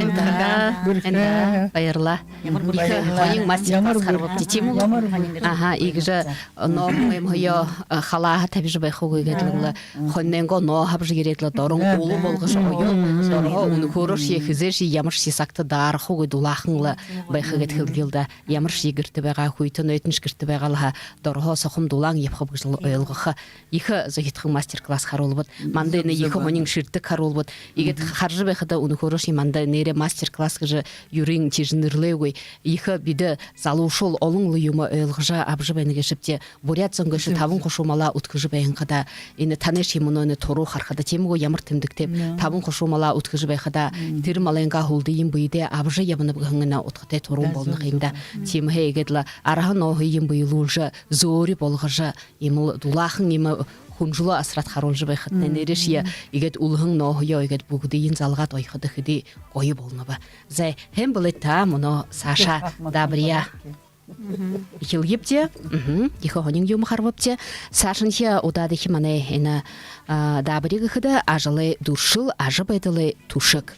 баярла хонин мастер класс харват титим аха игж нормэм хойо халаа тавж байхуг гэдэг л хонненго но хавж гэрэл дорон улу болгош ойо сорхо өнөхөрөш ихзэш ямар сакта дархуг дулаахан л байхаг гэд хэлгэлда ямар шигэрт байгаа хүйтэн өйтэнш гэрт байгаа л дорхо сохом дулаан явхаг гэж ойлгох их зохитхан мастер класс харуулбад мандэ нэг их хонин ширдэг харуул болбот. Игет харжы бехада уны хорош иманда нере мастер-класс гыжы юрин тижинерлеуй. Ихы биде залушол олыңлы юма ылгыжа абжы бәйні кешіпте бурят соңгышы табын қошумала уткыжы бәйін қада. Ені танеш емуны тору харқада темго ямыр тімдіктеп табын қошумала уткыжы бәйқада тірім алайынға hulды ем бұйде абжы ябыны бұғыңына утқыте торун болны қиымда. Темге егедлі арағын оғы ем бұйылужы зори болғыжы еміл дулахын емі хунжулы асрат харолжы байхатны нерешия игет улхың ноғыё игет бүгдейін залғат ойқыды хыды ойы болныбы. Зай, хем бұл етта мұны Саша Дабрия Икил епте, ихо хонин юм харвапте, Сашынхе удадыхи мане ена Дабрига хыда ажылы дуршыл ажы байдылы тушык.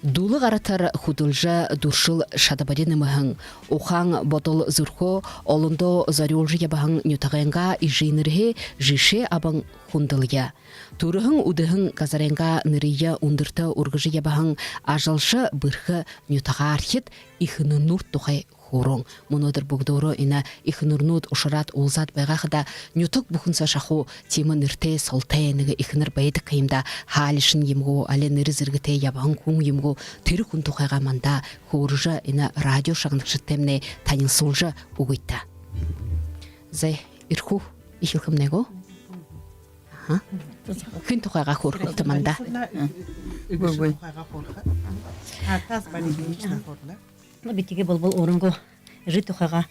Дулы ғаратар худылжа дуршыл шадабарины мыхың. Ухаң ботыл зырхо олындо зарюлжы ябахың нютағайынға ижинырхе жише абың хундылия. Турыхың удыхың казаренга нырия ундырты ургыжы ябахың ажылшы бырхы нютаға архет ихыны нурт тухай хорон. Монодыр бұгдоры ина ихынырнуд ушырат улзат байғақыда нютық бұхынса шаху темі нырте солтайыныға ихыныр байды қиымда халишын емгу, әлі ныры зіргіте ябағын күң емгу түрі күн тұқайға манда хорыжы ина радио шағындықшы темне танин солжы бұғытта. Зай, ирху ихілкім него? Күн тұқайға хорғытты манда. Битиге бол орынго жит тухага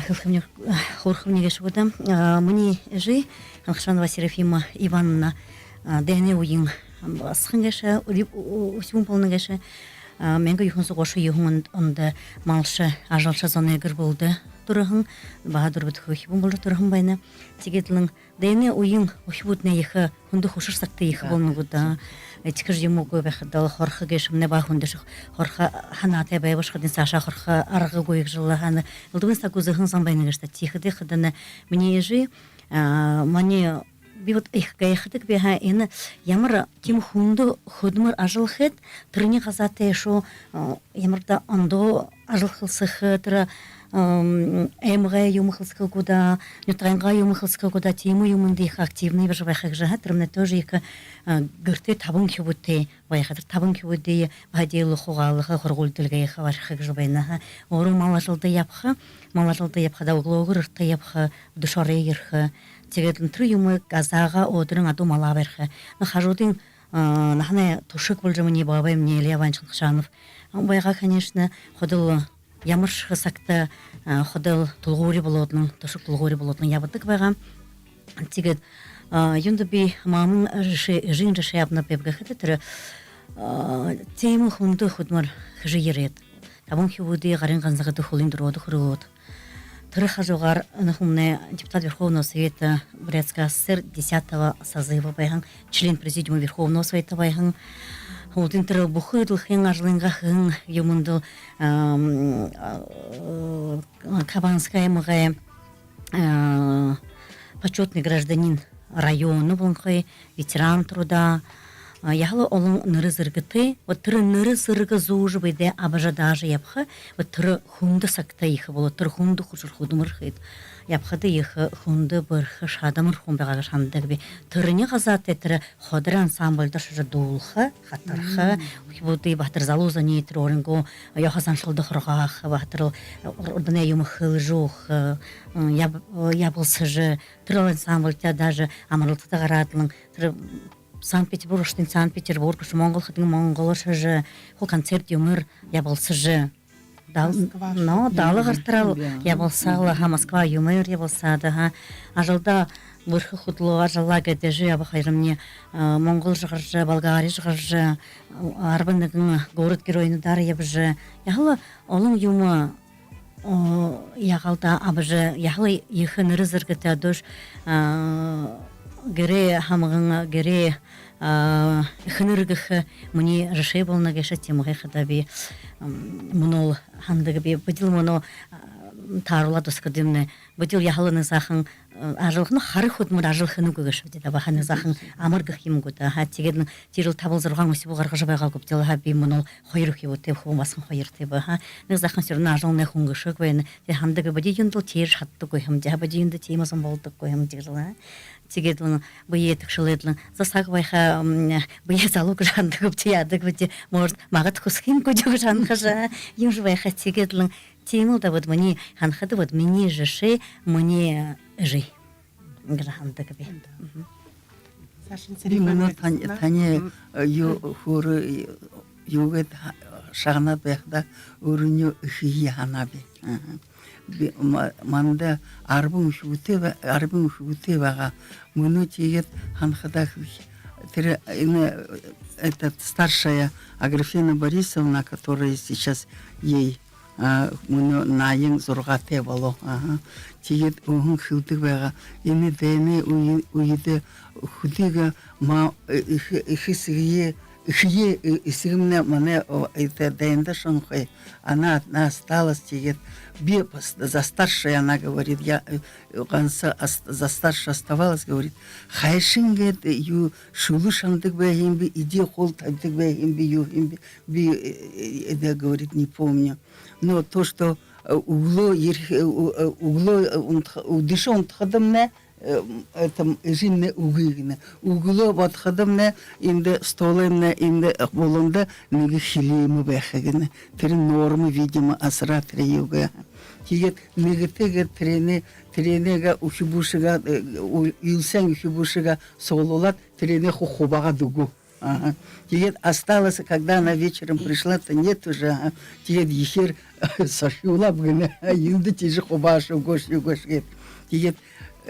хылхымне хорхымне гешудам мuni жи Ханхшанова Серафима Ивановна дене уин басхынгеше усум полныгеше менге юхунсу гошу юхун онда малшы ажалшы зонегер болды турыгын баһадыр бит хыхибун болды турыгын байна тигетлин дене уин ухбутне ихы хунду хушыр сакты ихы болнугуда Этикер ему гойбехдал хорха гешмне бахундеш хорха ханате байбашхадин Саша хорха аргы гойг жыллаганы илдугын сакузыгын самбайны гешта тихыды хыданы мне ежи мане бивот их гайхыдык беха эне ямар ким хунду худмар ажылхет трыне казате шо ямарда андо ажылхылсыхытра эмгэ юмхылскы куда нютранга юмхылскы куда тему юмынды их активный бежбахак жагатрымне тоже их гырты табын кебутте байхатыр табын кебутте бадилы хугалыга хоргулдылга их вашхак жбайна ору малажылды япха да углогырты япха душары ерха тегетин тры юмы газага одрын аду малаверха нахажудин нахне тушык булжымыне бабай мне Леван Ханшанов байга конечно ходыл Ямырш хысакта ходыл тулгури болотның, тушык тулгури болотның ябытык байга. Тигет юнды би мамын жин жеше ябна пепга хытыр. Теймы хунды худмар хыжы ерет. Табын хивуди гарын ганзагы хулин дроды хурут. Трыха жогар нахумне депутат Верховного Совета Бурятской ССР 10-го созыва байган, член президиума Верховного Совета байган. Худин тры бухыдл хин ажлынга хин юмундл Кабанская мгая почетный гражданин района бунхай ветеран труда яхлы олон ныры зыргыты вот тры ныры зыргы зужы байде абажадажы япха вот тры хунды сакта ихы болот тры хунды хушыр худымыр хит япхады ихы хунды бырхы шадамыр хумбага шандыгби трыне газаты тры ходыр ансамбльда шыжы дулхы хатырхы буды бахтыр залуза нейтр орынго яхасан шылды хыргах бахтыр ордыне юмы хыл жух ябылсыжы тры ансамбльда даже амарлыкта гаратлын тры Санкт-Петербург, Монгол хытын Монголор шыжы, хол концерт юмыр ябылсыжы. Далы ғыртырал ябылсалы, Москва юмыр ябылсады. Ажылда бұрхы хутлу, ажылла гәдежі ябы хайрымне Монгол жығыржы, Болгари жығыржы, арбындығын город героyны дары ябыжы. Яғылы олың юмы яғалда абыжы, яғылы ехы ныры зіргіті адош гере хамгын гере хыныргых мuni решей болна геша темгы хдаби мунол хандыгы би бдил моно тарула доскадымны бутил яхалыны захын ажылхны хары хутмур ажылхыны көгөш диде баханы захын амыргых юм гута ха тигедин тирил табыл зурган муси бу гаргыжы байга көп дил ха би мунул хойру хи вот ху масын хойр теб ха не захын сөрнө ажылны хунгышык вен те хандыгы бди юндул тир хатты койхым да бди юнды тимасын болдук койхым дигла тигедин бу етик шыледлин засак байха бу залук жанды көп тиядык бди может магат хусхим көжөг жанхажа юм же байха тигедлин тимул да вот мне ханхады вот мне жеши мне жи граханда кабе Сашин Именно церегма. тане хуры югет шагна бехда урню хия ханаби. Манда арбун шутева муну тигет ханхада это старшая Аграфена Борисовна, которая сейчас ей наин зургате было. Тигет ухун хилдыга ине дене уйде худига ма ихисие Сигмне мане это денда шонхой. Она одна осталась, тигет бепас, за старшей она говорит, я за старшей оставалась, говорит, хайшингет ю шулушандык бэгимби, иди холтандык бэгимби, ю имби, это говорит, не помню. Но то, что угло удышон тхадамне, это жинне угыгне угло вот ходамне инде столемне инде болонда неге хилимы бэхэгне тэр нормы видимо асра треюга тигет негетеге тренега ухибушига илсен ухибушига сололат трене хубага дугу. Тигет осталось, когда она вечером пришла, то нет уже. Тигет ехер сашюла бгне инде тиже хубашу гош тигет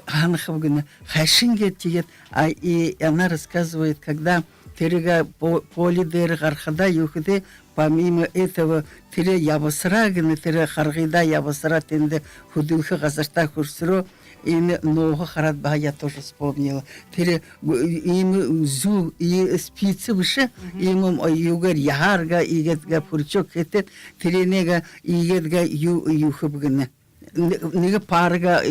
Ханхавгана Хашингет тигет, и она рассказывает, когда Терега полидер Гархада юхде, помимо этого Тере Ябасрагана, Тере Харгида Ябасра тенде худылха газарта хурсро, и много харадба я тоже вспомнила. Тере им зу и спицы выше, им югар ягарга, и гетга пурчок хетет, Теренега и гетга юхабгана. Нега парга,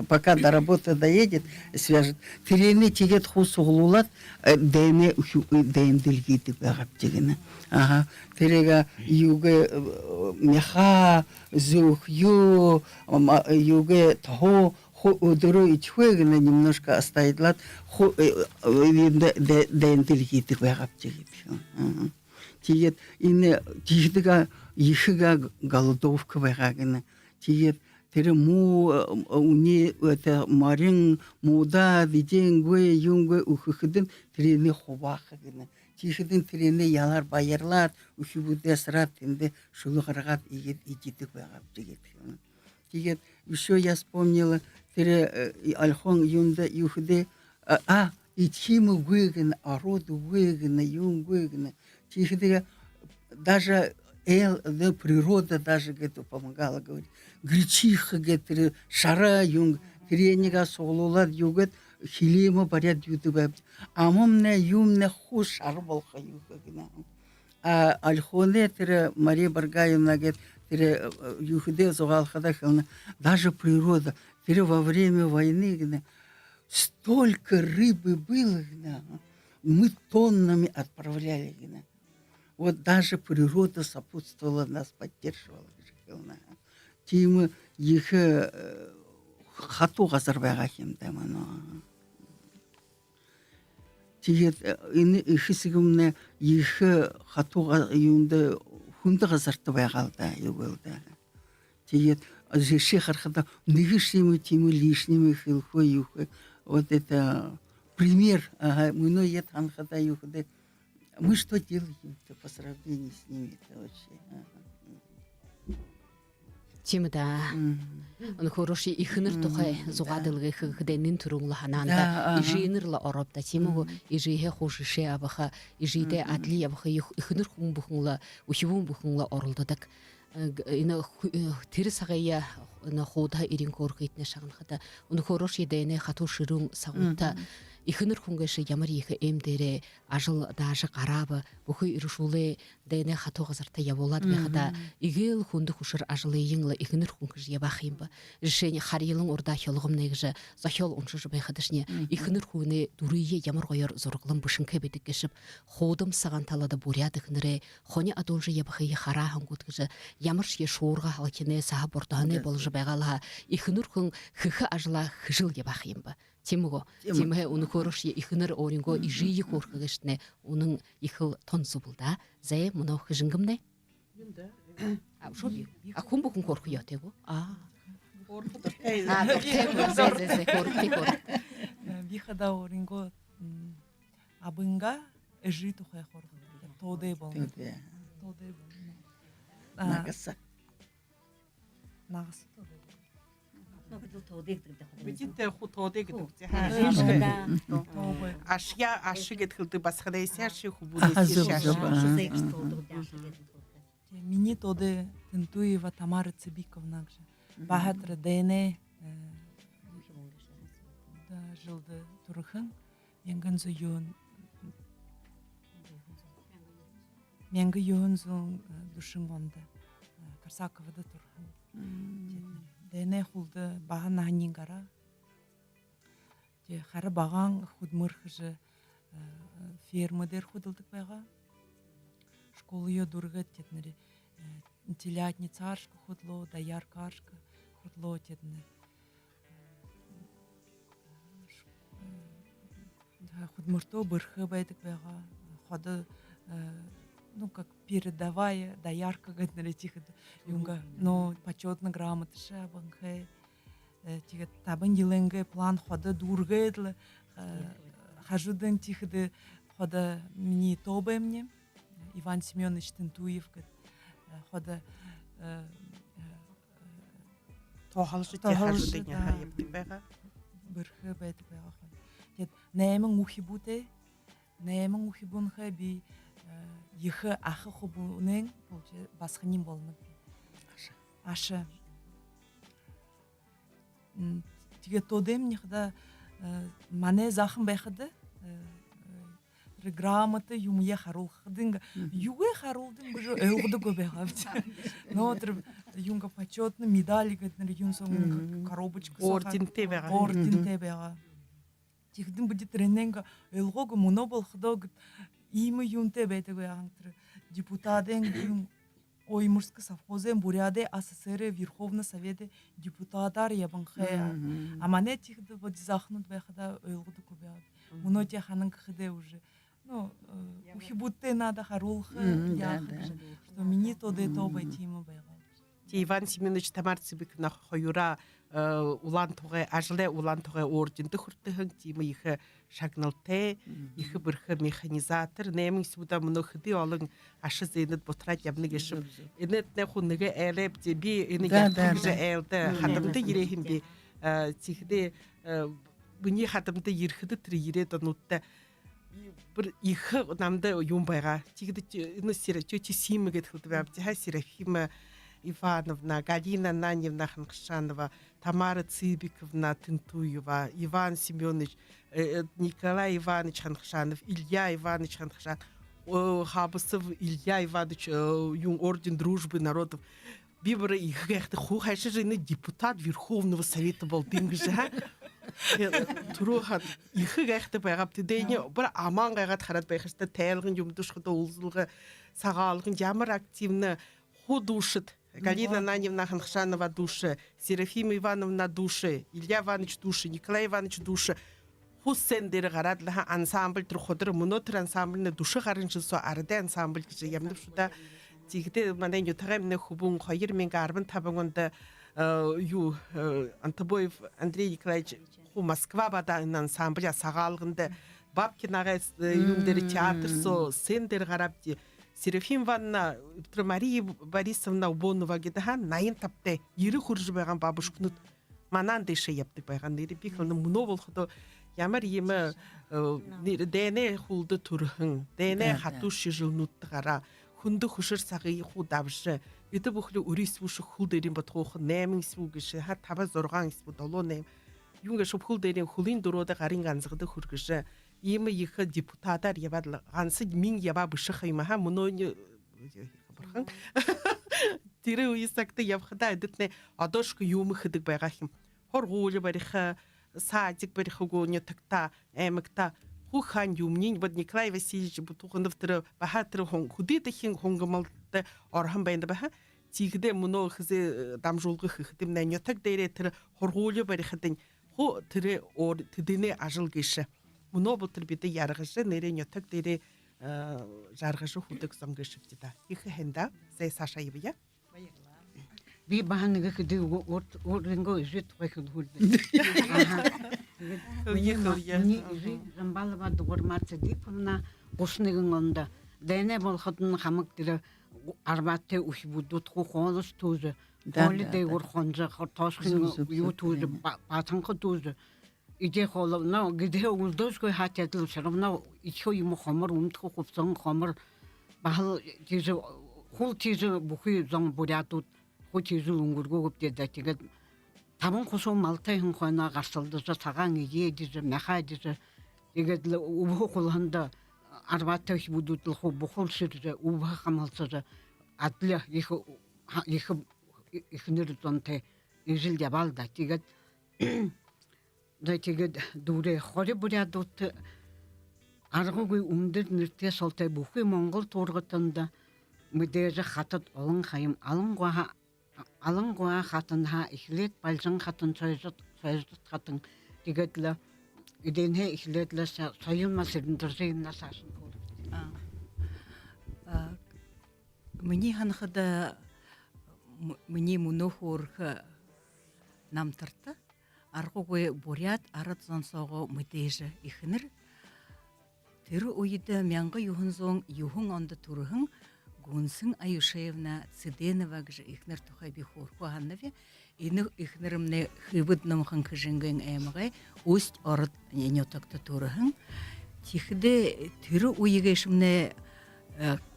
пока до работы доедет, свяжет. Терене тигет хусуглулат, дене дельгиты бagaптигена. Ага, терега юге меха зух юге того удуру и чуэгна немножко оставить лад, дельгиты бagaптигена. Тигет ине тигетга ехига голодовка багагена. Тигет тере уни это марин муда виден гуе юнгуе ухыдын терене хобахыгына тигедин терене ялар байырлар ухибуде срат инде шулугаргат игитик багап тигет еще я вспомнила тере альхон юнда юхде ичиму гуегна ороду гуегна юнгуегна тигедига даже да природа даже где-то помогала, говорит. Гречиха где-то, шара юнг, тренега солулар югет, хилима поряд ютубе. А момне юмне ху шарбалха югена. А альхоне тере Мария Баргаевна говорит, тере юхде зогалхада хилна. Даже природа, тере во время войны, столько рыбы было, мы тоннами отправляли. Вот даже природа сопутствовала нас, поддерживала. Тимы их хату газарбагахим демано. Тигет ихисигумне их хату юнде хунда газартабагалда югылда. Тигет жиши хархада нигишими тимы лишними хилхо юхе. Вот это пример. Муно ет ханхада юхде. Мы что делаем-то по сравнению с ними-то вообще? Тимда, он хороший и хныр тухай зугадылгы хыгденин турungла хананда, и жинырла оробта тимогу, и жиhe хошише абаха, и жиде адли абаха и хныр хун бухungla, ухивун бухungla орылдадак. Ина тирсагая на хода ирин коркитне шагнхата. Он хороший дене хату ширун сагутта. ихнер хунгеше ямар ихе эмдере ажыл даже карабы бухы ирушуле дене хато газарта яболат бехада игел хунду хушыр ажылы йыңла ихнер хунгеш ябахимба решение харилың урда хелгым негже захел уншыж бехадышне ихнер хуне дурие ямар гойор зорглым бушынке бедикешип ходым саган талада бурят ихнере хоне адолжы ябахы хара хангутгже ямар шие шуурга халкине саха бортане болжы бегала ихнер хун хыхы ажла хыжыл ябахимба Тимго, Тимhe уны корыш ихнер оринго ижии коркыгышне унын ихыл тонсу булда, зае мына хыжынгымне? А шоби, а кум букун корку ятего? Коркудыр. Вихада оринго абынга эжи тухай хоргы. Тоде бол. Тоде бол. Нагаса. Нагас. Видите, хутоде гэдэг. Ашя ашигет хилды басхада исяши хубуны исяши. Мини тоде Тентуева Тамара Цыбиковна же. Бахатра дене да жылды турхын. Менгензу юн. Менгі юнзу душынгонда. Карсаковада турхын. Дене хулды баған нахнингара. Хары баған худмырхыжы фермадер худылдық байға. Школы ее дургат тетнери. Телятница аршка худло, доярка аршка худло тетнери. Худмырто бырхы байдық байға. Ходы ну, как передавая доярка, говорит, тихо, юнга, но почетно грамота шабанхэ, тихо, табан дилэнгэ план хода дургэдла, хажудан тихо, хода мини тобэ мне, Иван Семенович Тентуев, хода Тохалжы техажудан яха епті байға. Бырхы байдық байға ход. Нәймің ухи буте, нәймің ухи бунхэ би, Ехы ахы хубунен басханим болны. Аша. Тиге тодем нихда мане захым байхады. Грамота юмье харулхадынга. Юге харулдын гыжы өлгүдө көбейгабчы. Но отыр юнга почетный медаль гэднер юнсон коробочка Орден тебега. Орден тебега. Тихдин будет тренинга өлгөгө муно болхудо имы юнте бетег ягантыр депутатен Оймурский совхозен Буряде АССР Верховный Совет депутаттар ябанхэ. Амане тихды вот захнут бехада өлгүдө көбөйөт. Муно те ханын кыхыде уже. Ну, ухибутте надо харулхы яхы. Что мини тоде тобай тимы байга. Иван Семенович Тамар Цыбиковна хойура улан тугай ажле улан тугай орденді хүртігін тимі ихі шагналте, ихі бірхі механизатор, нәмін суда мұны хыды олың ашы зейнет бұтрат ябны кешіп. Инет не хунығы әлеп де би, ині гәртігізі әлді хатымды ерехін бе. Тихіде бұны хатымды ерхіді түрі ереді ұнытты. Bir ихі намды юмбайға. Тихіде ині тетя Симы кетілді бәбді. Серафима Ивановна, Галина Наневна Ханкшанова, Тамара Цыбиковна Тентуева, Иван Семенович, Николай Иванович Ханкшанов, Илья Иванович Ханкшанов, Хабысов Илья Иванович, Орден Дружбы народов. Бибра их гехты хухайшы жыны депутат Верховного Совета был дынгжы. Турухат ихы гехты байгапты дейне бір аман гайгат харат байхышты тәйлгін юмдушқыды олзылғы сағалғын ямыр активны худушыт. Галина Наневна Ханкшанова души, Серафима Ивановна души, Илья Иванович души, Николай Иванович души. Хуссендері ғарадлыға ансамбль тұрқыдыр, мұнотыр ансамбльны души ғарыншысу арыды ансамбль кіші. Ямды шуда тегді манайын ютағайымны хубун қойыр мен ғарбын табыңынды Антабоев Андрей Николаевич ху Москва бада ансамбль сағалғынды Бабкин ағай юмдері театр со сендері ғарабды. Серафим Ивановна, Мария Борисовна Убонова гедахан найын тапты. Ері хуржы байған бабушкнут манан деші епті байған. Нері бекілні мұно болғыды. Ямар емі дәне хулды тұрғын, дәне хатушы жылнутты ғара. Хунды хушыр сағы ху дабышы. Еті бұқылы үрес бұшы хулды ерін бұт қоқы нәмін іспу кіші. Ха таба зорған іспу долу нәм. юнга шопхул дэрийн хүлийн дөрөөд гарын ганцгад хүргэш ийм их депутатаар яваад ганц мин ява бишх юм ха мөнөө бурхан тэр үесагт явхада эдэтнэ одоошгүй юм хэдэг байгаа юм хор гуул барих саадик барих гоо нятагта эмэгта хухан юмнин бод Николай Васильевич Бутуханов тэр бахатэр хүдээдхийн хонгомолд орхон байна баха цигдэ мөнөө хэсэ дамжуулгах хэдэм нянятаг дээрээ тэр хургууль барихад ху тэр ор тэдний ажил гişэ мөнөө бутэр бид яргаш нэрээ нятаг дээрээ жаргаш хүдэг сон гişвч да их хэнда сэй саша ивя би бааныг гэдэг уринго ижит хойход хүрдэ Рамбалва дуурмац дипна гушнэгэн онда дэнэ болоход нь хамаг тэр арбатэ үш будут хоолос түүз дόλидэ ур хонжа хортошхин юу түүз батанх түүз ije холовна гэдэг үлдөөсгүй хаатядл шарамна ичхөө юм хомор өмдөх хувцсан хомор бахал тийж хул тийж бүхий зон бурятууд хул тийж өнгөргөөд тэгээд таван хусуу малтай хэн хойно гарсалдаж цагаан ижиж махадж тэгээд өвхө хулханд арбатай их будут л бухул шир өвх хамалцаж адля их нэр зонтэй ижил явалда тэгээд тэгээд дүүрээ хори бурядууд аргагүй өмдөр нэртэй солтой бүхий Монгол туургатанд мэдээж хатад олон хаям алангуа хатан ха ихлэт балжан хатан цойжот хатан тэгээд л эдэнэ ихлэт л соёлмас эндэрсэн насаасан Миний ханахада миний мөнөхөрх намтарта аргугүй бурят арат сонсоого мэдээж ихнэр тэр үед 1900 онд төрөһөн Гүнсэн Аюшевна Цыденова гэж ихнэр тухай би хөөрхөө ханаве энэ ихнэрмнэ хөвд номхон хжингэн аймагай үст орд нётогт төрөһөн чихдэ тэр үегээ шимнэ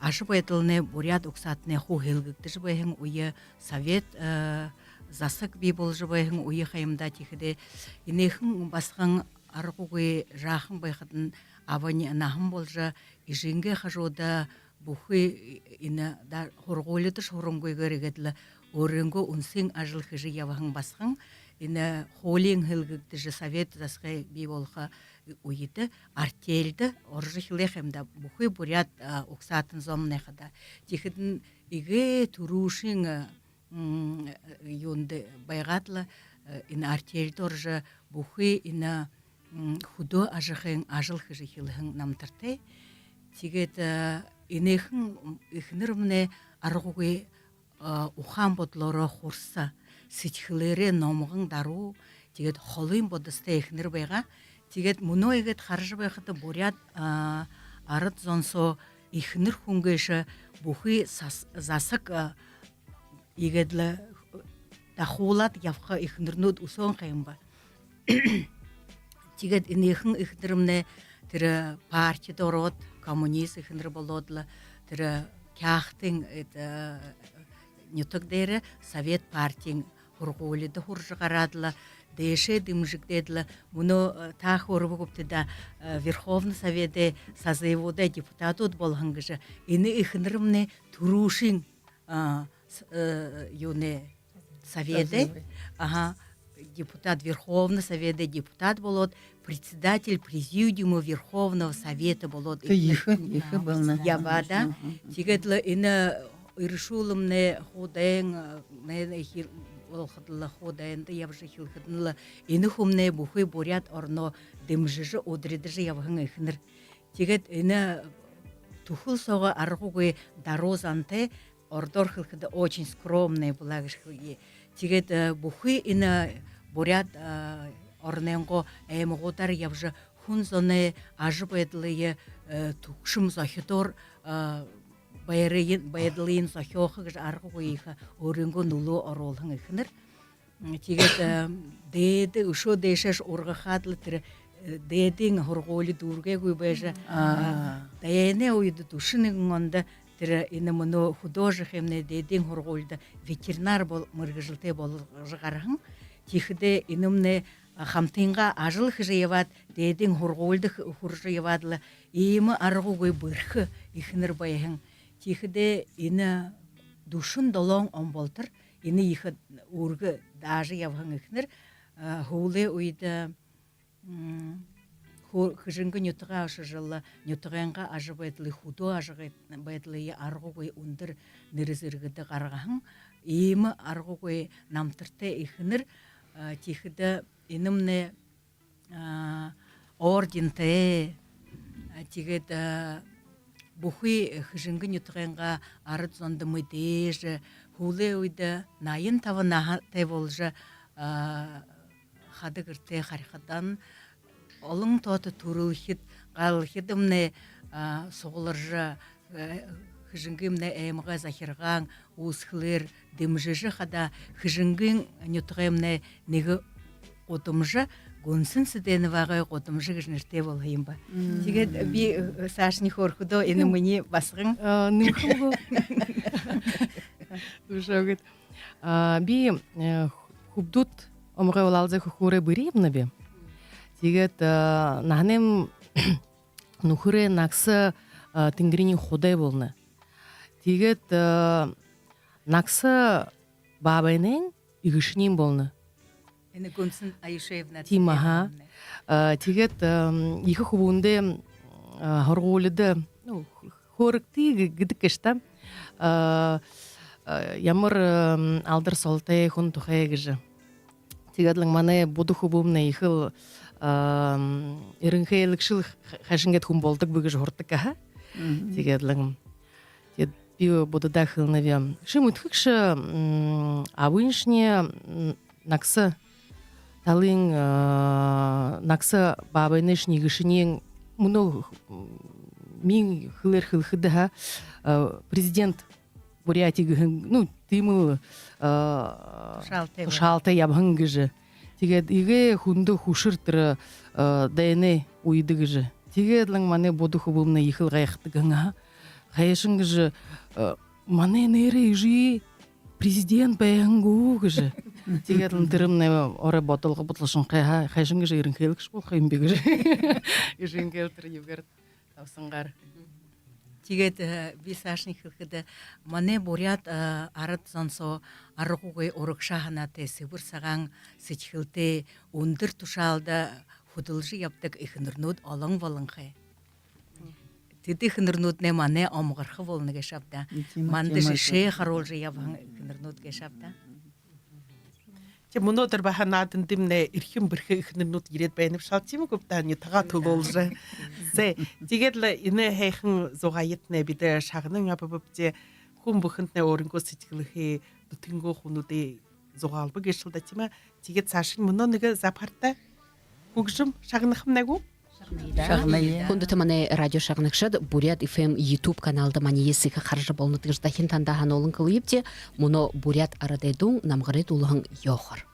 ашбайдлны бурят уксатны ху хэлгдэж байхын үе совет засаг би болж байхын үе хаямда чихдэ энэхэн басган аргугүй жаахан байхад авани нахан болжа ижингэ хажуда бүхий энэ да хургуулд шурунгүйгээр гэдэл өөрөнгөө үнсэн ажил хийж явахан басхан энэ хуулийн хэлгэгдэж совет засгай бий болох үед артельд оржихлэх юмда бүхий бурят уксатын зомныхада тэгэхэд игэ төрүүшин юунд байгатла энэ артельд орж бүхий энэ худо ажихын ажил хийж хэлхэн намтартай тэгээд энэхэн ихнэрмнэ аргугүй ухаан бодлороо хурса сэтгэлээрээ номгон даруу тэгээд холын бодостой ихнэр байгаа тэгээд мөнөө игэд харж байхад бурят ард зонсоо ихнэр хүнгээш бүхий засаг игэдл дахуулаад явах ихнэрнүүд өсөөн юм ба тэгээд энэхэн ихнэрмнэ тэр партид ороод коммунист ихнэр болоод л тэр кяхтын нютаг дээр совет партийн хургуулд хурж гараадла дэшэ дэмжигдэл мөнөө таах өрөвгөвтөд Верховный Совет созывуда депутатууд болгон гэж энэ ихнэрмнэ төрүүшин юуне совет депутат Верховного Совета, депутат болот, председатель президиума Верховного Совета болот. Их был на. Я вода. Тигэдла ина иршулымне ходен не олхадла ходен да явжи хилхадла ина хумне бухой бурят орно дэмжиж одридж явхан ихнэр. Тигэд ина тухул сого аргугүй дарузанте ордор хилхад очень скромная была гшхи. Тэгээд бүхий энэ бурят орненго эмгуудаар явж хүн зоны аж байдлыг түгшим зохидор баярлын зохиох гэж аргагүй их өөрөнгөө нөлөө оруулхан ихнэр тэгээд дээд өшөө дэшэш ургахад л тэр дээдийн хургуулд үргээгүй байж дайны үед түшнэгэн онд тэр энэ мөнөө художник юмны дээдийн хургуулд ветеринар бол мэргэжилтэй болж гархан чихдэ энэмнэ хамтынга ажыл хыжыеват дедин хургулды хуржыевадлы ийми аргугой бырхы ихнер байхын тихиде ины душын долоң омболтыр ины ихы ургы даже явхын ихнер хулы уйда хыжынгы нютыга ашыжылы нютыганга ажы байтлы худу ажы байтлы аргугой ундыр нерезиргыды каргахын ийми аргугой намтырты ихнер тихиде инымне орденте тигет бухи хыжынгы нютыганга арыт зонды мыдеж хуле уйда найын тавына те болжа хадыгырте харихадан олың тоты турылхит галхидымне соғылыржа хыжынгымне эмга захирган усхлыр дымжыжы хада хыжынгын нютыгымне неге отымжы гунсын сиденвагы отымжы гжнерте болайымба тигет би сашни хорхудо ины мыни басгын Нымхыл Ужагыт. Би хубдут омре олалзе хуре бирибна би. Тигет нахнем нухуре накса тингрини ходай болны. Тигет накса бабайнен игишнин болны. ины гунсын Айшевна Тимаха. Тигет ихы хубунде хоргулыды хорыкты гидикешта ямар алдыр солтай хун тухай гыжы. Тигадлың мане буду хубумне ихыл ирынхейлыкшыл хашингет хум болдык бүгүж хортык аха. Тигадлың тед био буду дахылны вем. Шимутхыкшы абыншне наксы талын наксы бабайныш нигышынен муну мин хылыр хылхыда президент Бурятии ну тимыл шалта ябхын гыжы. Тигет иге хунду хушыртыр дайны уйды гыжы. Тигетлың мане боду хубумна ихыл гайхты гыңа. Хайшын гыжы мане нере ижи президент баянгу гыжы. Тигетлың тырымны ора ботылғы бұтлышын қайха. Хайшын гыжы ирін хейлікш бол қайын бе гыжы. Ижин келтір югар тавсыңғар. тигет бисашник хыды мане бурят арат сонсо аргугой орукшахана те сыбыр саган сычхылте ундыр тушалда худылжы яптык ихнырнут алың волыңхы тиди хнырнут не мане омгархы волны гешапта мандыжы ше харолжы ябан хнырнут гешапта Мұнодыр баханадын димне ирхим бірхі ихнырнут ерет бәйніп шалтимы көптәне таға тұл олжы. Зе, дегерлі ине хайхын зоға етіне біді шағының абыбыпте хум бұхынтне орынго сетігіліхі дүтінго хунуды зоға албы кешілді тима. Дегет сашын мұноныға запарта көкжім шағынықым нәгу? Хунды тамане радио шагныкшад Бурят FM YouTube каналда мани есігі қаржы болны тыждахин тандахан олын кылыйыпте, мұно Бурят арадайдың намғырет улығын йоқыр.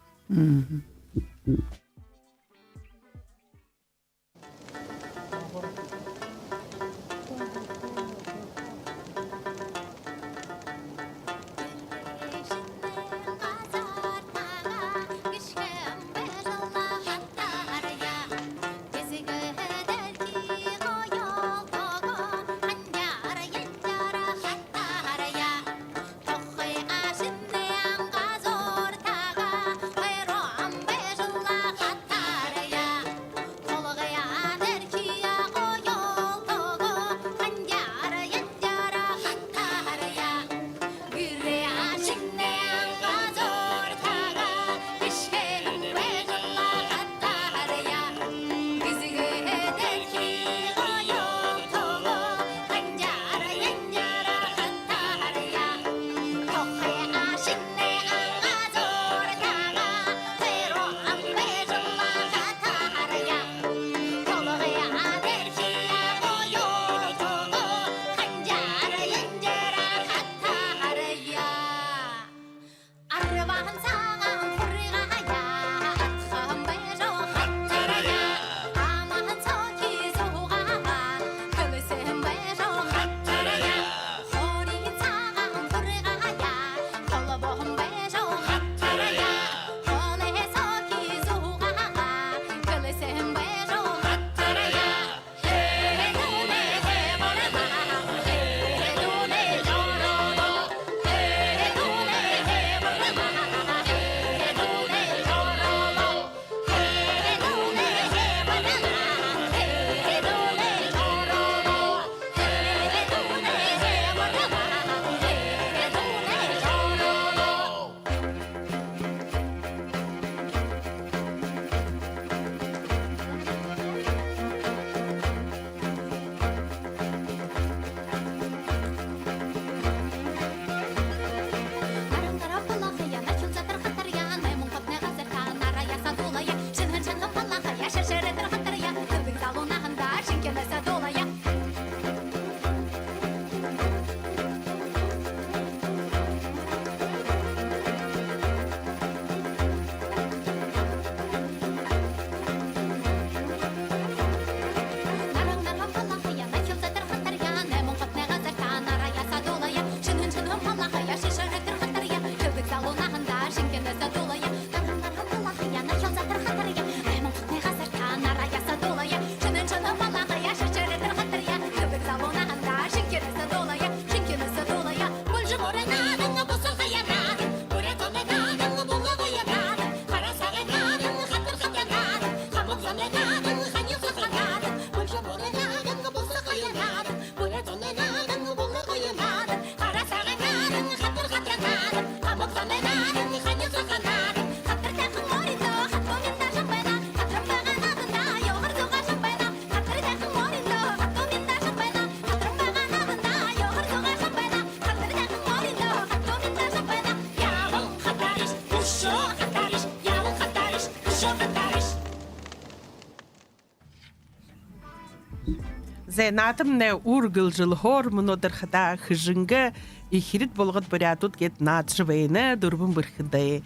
Зенатым не ургыл жыл хор мұнодыр хада хыжынғы ихирит болғыт бұрядут кет надшывайны дұрбын бірхідай.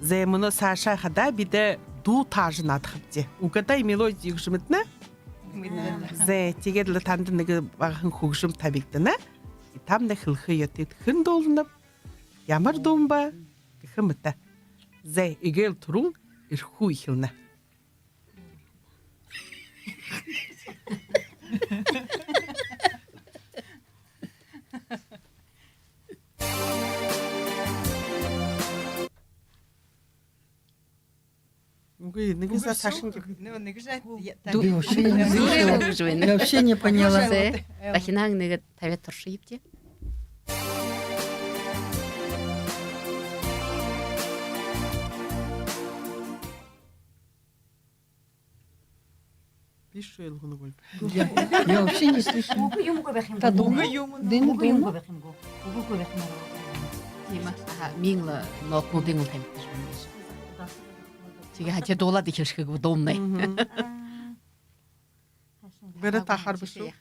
Зе мұны Саша хада биде ду тажын атқыпте. Угадай мелодия югжымытны? Зе тегедлі тандыныгы бағын хугжым табиктіні. Там да хылхы етет хын долынып, ямар домба хымыта. Зе игел турун ирху ихилны. Неге за Сашин Ну, не гжать. Я вообще не слышала. Я вообще не поняла. Зе бахинаң неге тавет туршы ипте. пишу елғыны болып. Я вообще не слышала. Миңла нотну деңіл тәметтір. Теге хәте долады келшігі домнай. Бәрі тахар бұшу.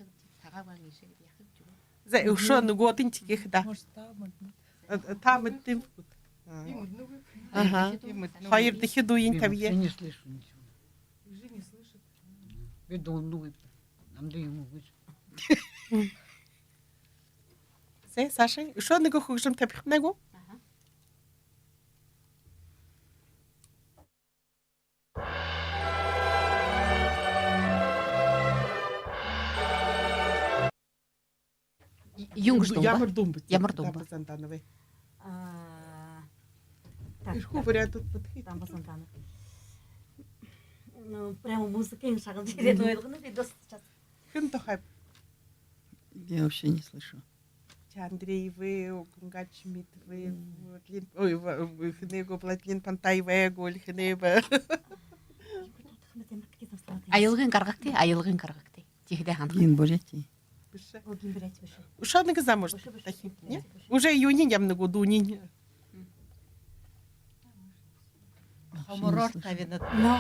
Зе ұшо нүгодын теге хыда. Там өттім. Хайырды хидуин Я табие. не слышу ничего. Веду, ну, нам да ему выйти. Зе Саша, ұшо нүгі хугжым табих него? Юнгыш домба. Ямар домба. Ямар домба. Базантановой. Так, Ирху вариант тут подхит. там Басантанов. Ну, прямо музыка им шагал дерет, но это видос сейчас. Хын тохайп. Я вообще не слышу. Андреевы, Гунгачмитовы, ой, хынего Платлин Пантаевы, Голь хынего. Айылғын қарғақты, айылғын қарғақты. Тегіде ханғы. Блин, Бурятии. Уша нога замуж. Уже июнин ямны году нин. Хамурор тавинат. Ну,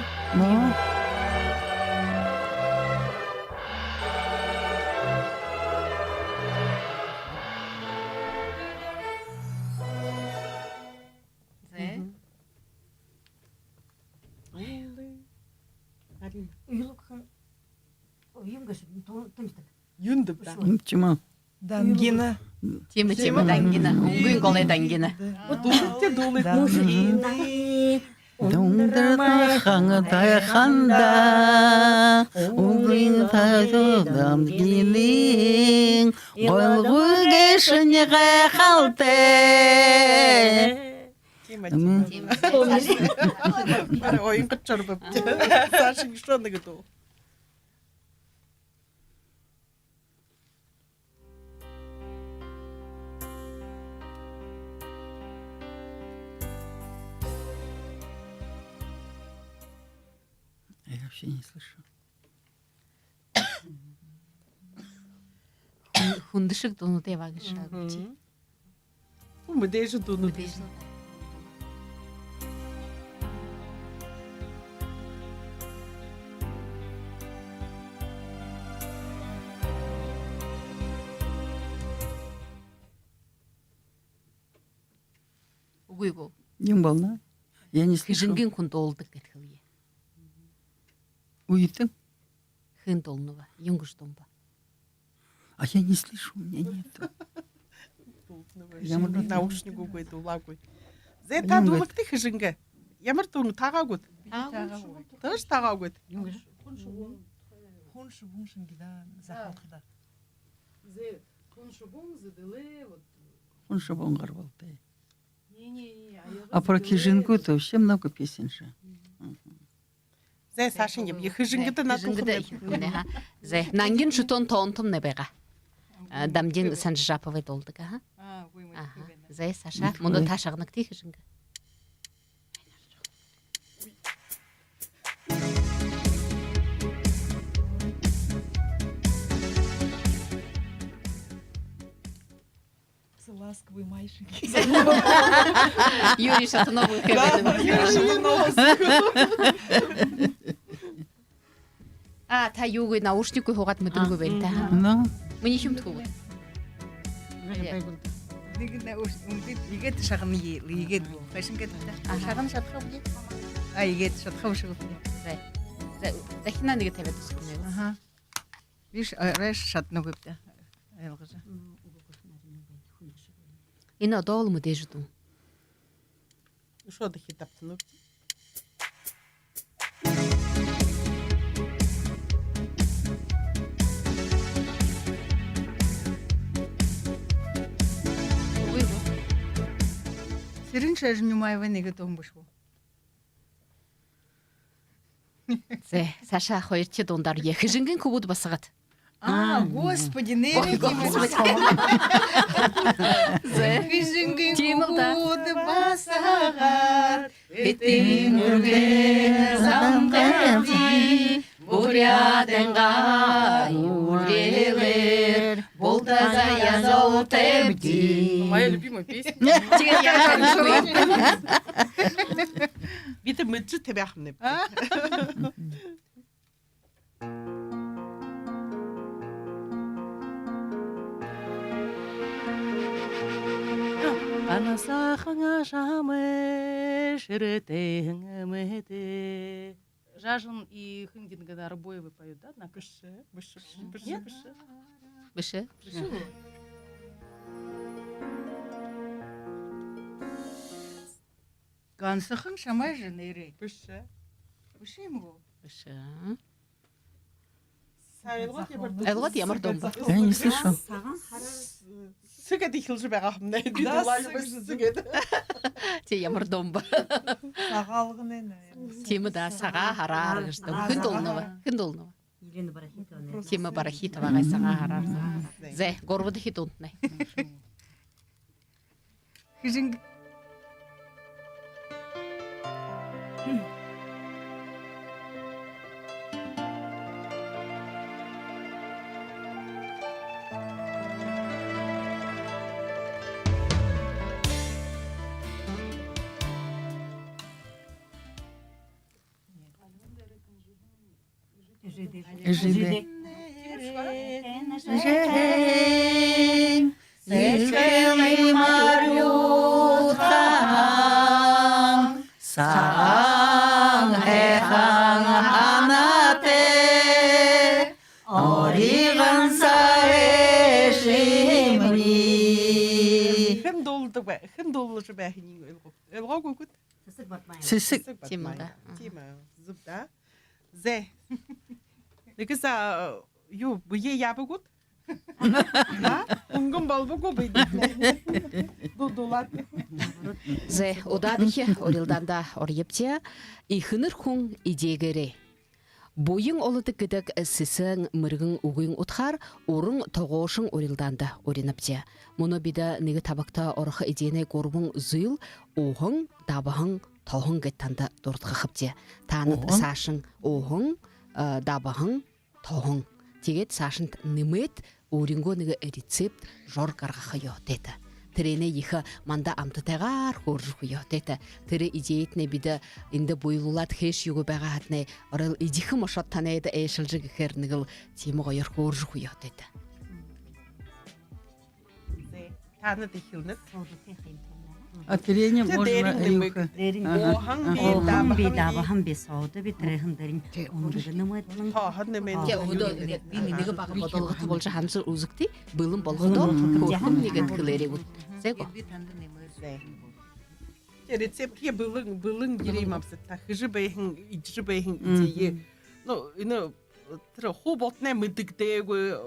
Юндып. почему? Дангина. Темі дәңгені, ұңғын қолай дәңгені. Те долы. Дундырма хаңытай ханда, уңғын тазудам гилин, қолғы кешінеға қалты. Ойын қытчар бөп. Сашың шо нога до. Я вообще не слышу. Хундышық дону девағы шағыпчи. Мы даже дуну. Угуйго. Не волна. Я не слышу. Хыжынген күнді олдық кеткілге. Уйдем. Хын толнува, юнгыш домба. А я не слышу, у меня нету. Ямар наушник угойду лагой. Зе та дулык ты хыжынга. Ямар туну тага год. Таш тага год. Хуншы буншын гида захалқыда. Он же бонгар болтай. А про Кижингу-то вообще много песен же. Зе Сашын еб хыжынгыда на Хыжынгыда ихүнде. Зе нангин шутон тонтым не бега. Дамдин сан жаповый долдыга, ха? Зе Саша, мұны ташағынық тей хыжынга. Ласковый мальчик. Юрий Шатуновый хэвэдэн. та юуг наушник хугат мэдэнгүй байна та. Ну, Миний юм тгүү. Нэг үндэд игээд шагны игээд фэшн гэдэг. Шагны шатхав гээ. Игээд шатхав шиг. Захина нэг тавиад өсгөнэ. Аха. Биш рэш шатнаг гэдэг. Ойлгож. Энэ одоол мэдээж дүү. Що да хитаптну? Сэрэн шаш нюмайва нэг дөнгөшгүй. Зэ Саша хоёр чи дундаар яхижингийн хөвд басгаад. Господи, нэрээ Хижингийн хүүд басагаад битэн үргээ замгэнти бурядэнга юрэлэр болтаза язол тэбди. Моя любимая песня. Биtte mit тебе ахмне. Анасаханга шамэ шеретэ. Жажин и Хындин когда Арбоевы поют, да? На Бышы. Беше. Гансахан шамай нэрээ. Бышы. Бушимгу. Беше. Айлгот ямар дом ба. я не слышу. Сүгэд ихэлж байгаа хамнаа. Би Да, дулааж сүгэд. Ти ямар дом ба. Сагаалгын энэ. Тийм да сага хараар гэж хэн дулнава. Ирэн барахитаа. Тийм барахит байгаа сага хараар. Зэ горвод хит унтнай. Хижинг ЖД. Хэн дуулж байх нэг ойлгоогүй гүт. Сисик. Тийм да. Тийм зүбда. Зэ. Нэгэса юу бие ябагут? Унгон болбогоо бие. Дулат. Зэ удадихе орилданда орьепте ихнэр хүн идегэрэ. Буйын олыдык гэдэг сисен мыргын угын утхар урын тоғошын орилданда оринапте. Мұны бида неге табакта орықы идене горбын зыл оғын дабahın тоғын геттанда дұртқы қыпте. Таныт сашын оғын дабahın тоғын. Тегет сашын немет оринго неге рецепт жор қарғақы йотеті. Тірене ехі манда амтытағар қоржық йотеті. Тірі идеетіне биді инді бойлулат хеш юғы бәға хатне орыл идихі мұшат танайды әйшілжігі хернігіл темі ғойыр қоржық йотеті. Таны дихилнет. А тренем можно юха. Охан би дабахан би сауды би трэхэн дэрин ондыгны мэтлэн Хад немен. Те удо би неге бага бодолгот болж хамсыр үзүкти былым болгодо көрхөн неге тгилери гут. Зэго. Рецепт я былын гирим абсетта. Хижи бэйхэн, ижи бэйхэн идея. Ну, ино тэр хоботне мэддэгдээгүй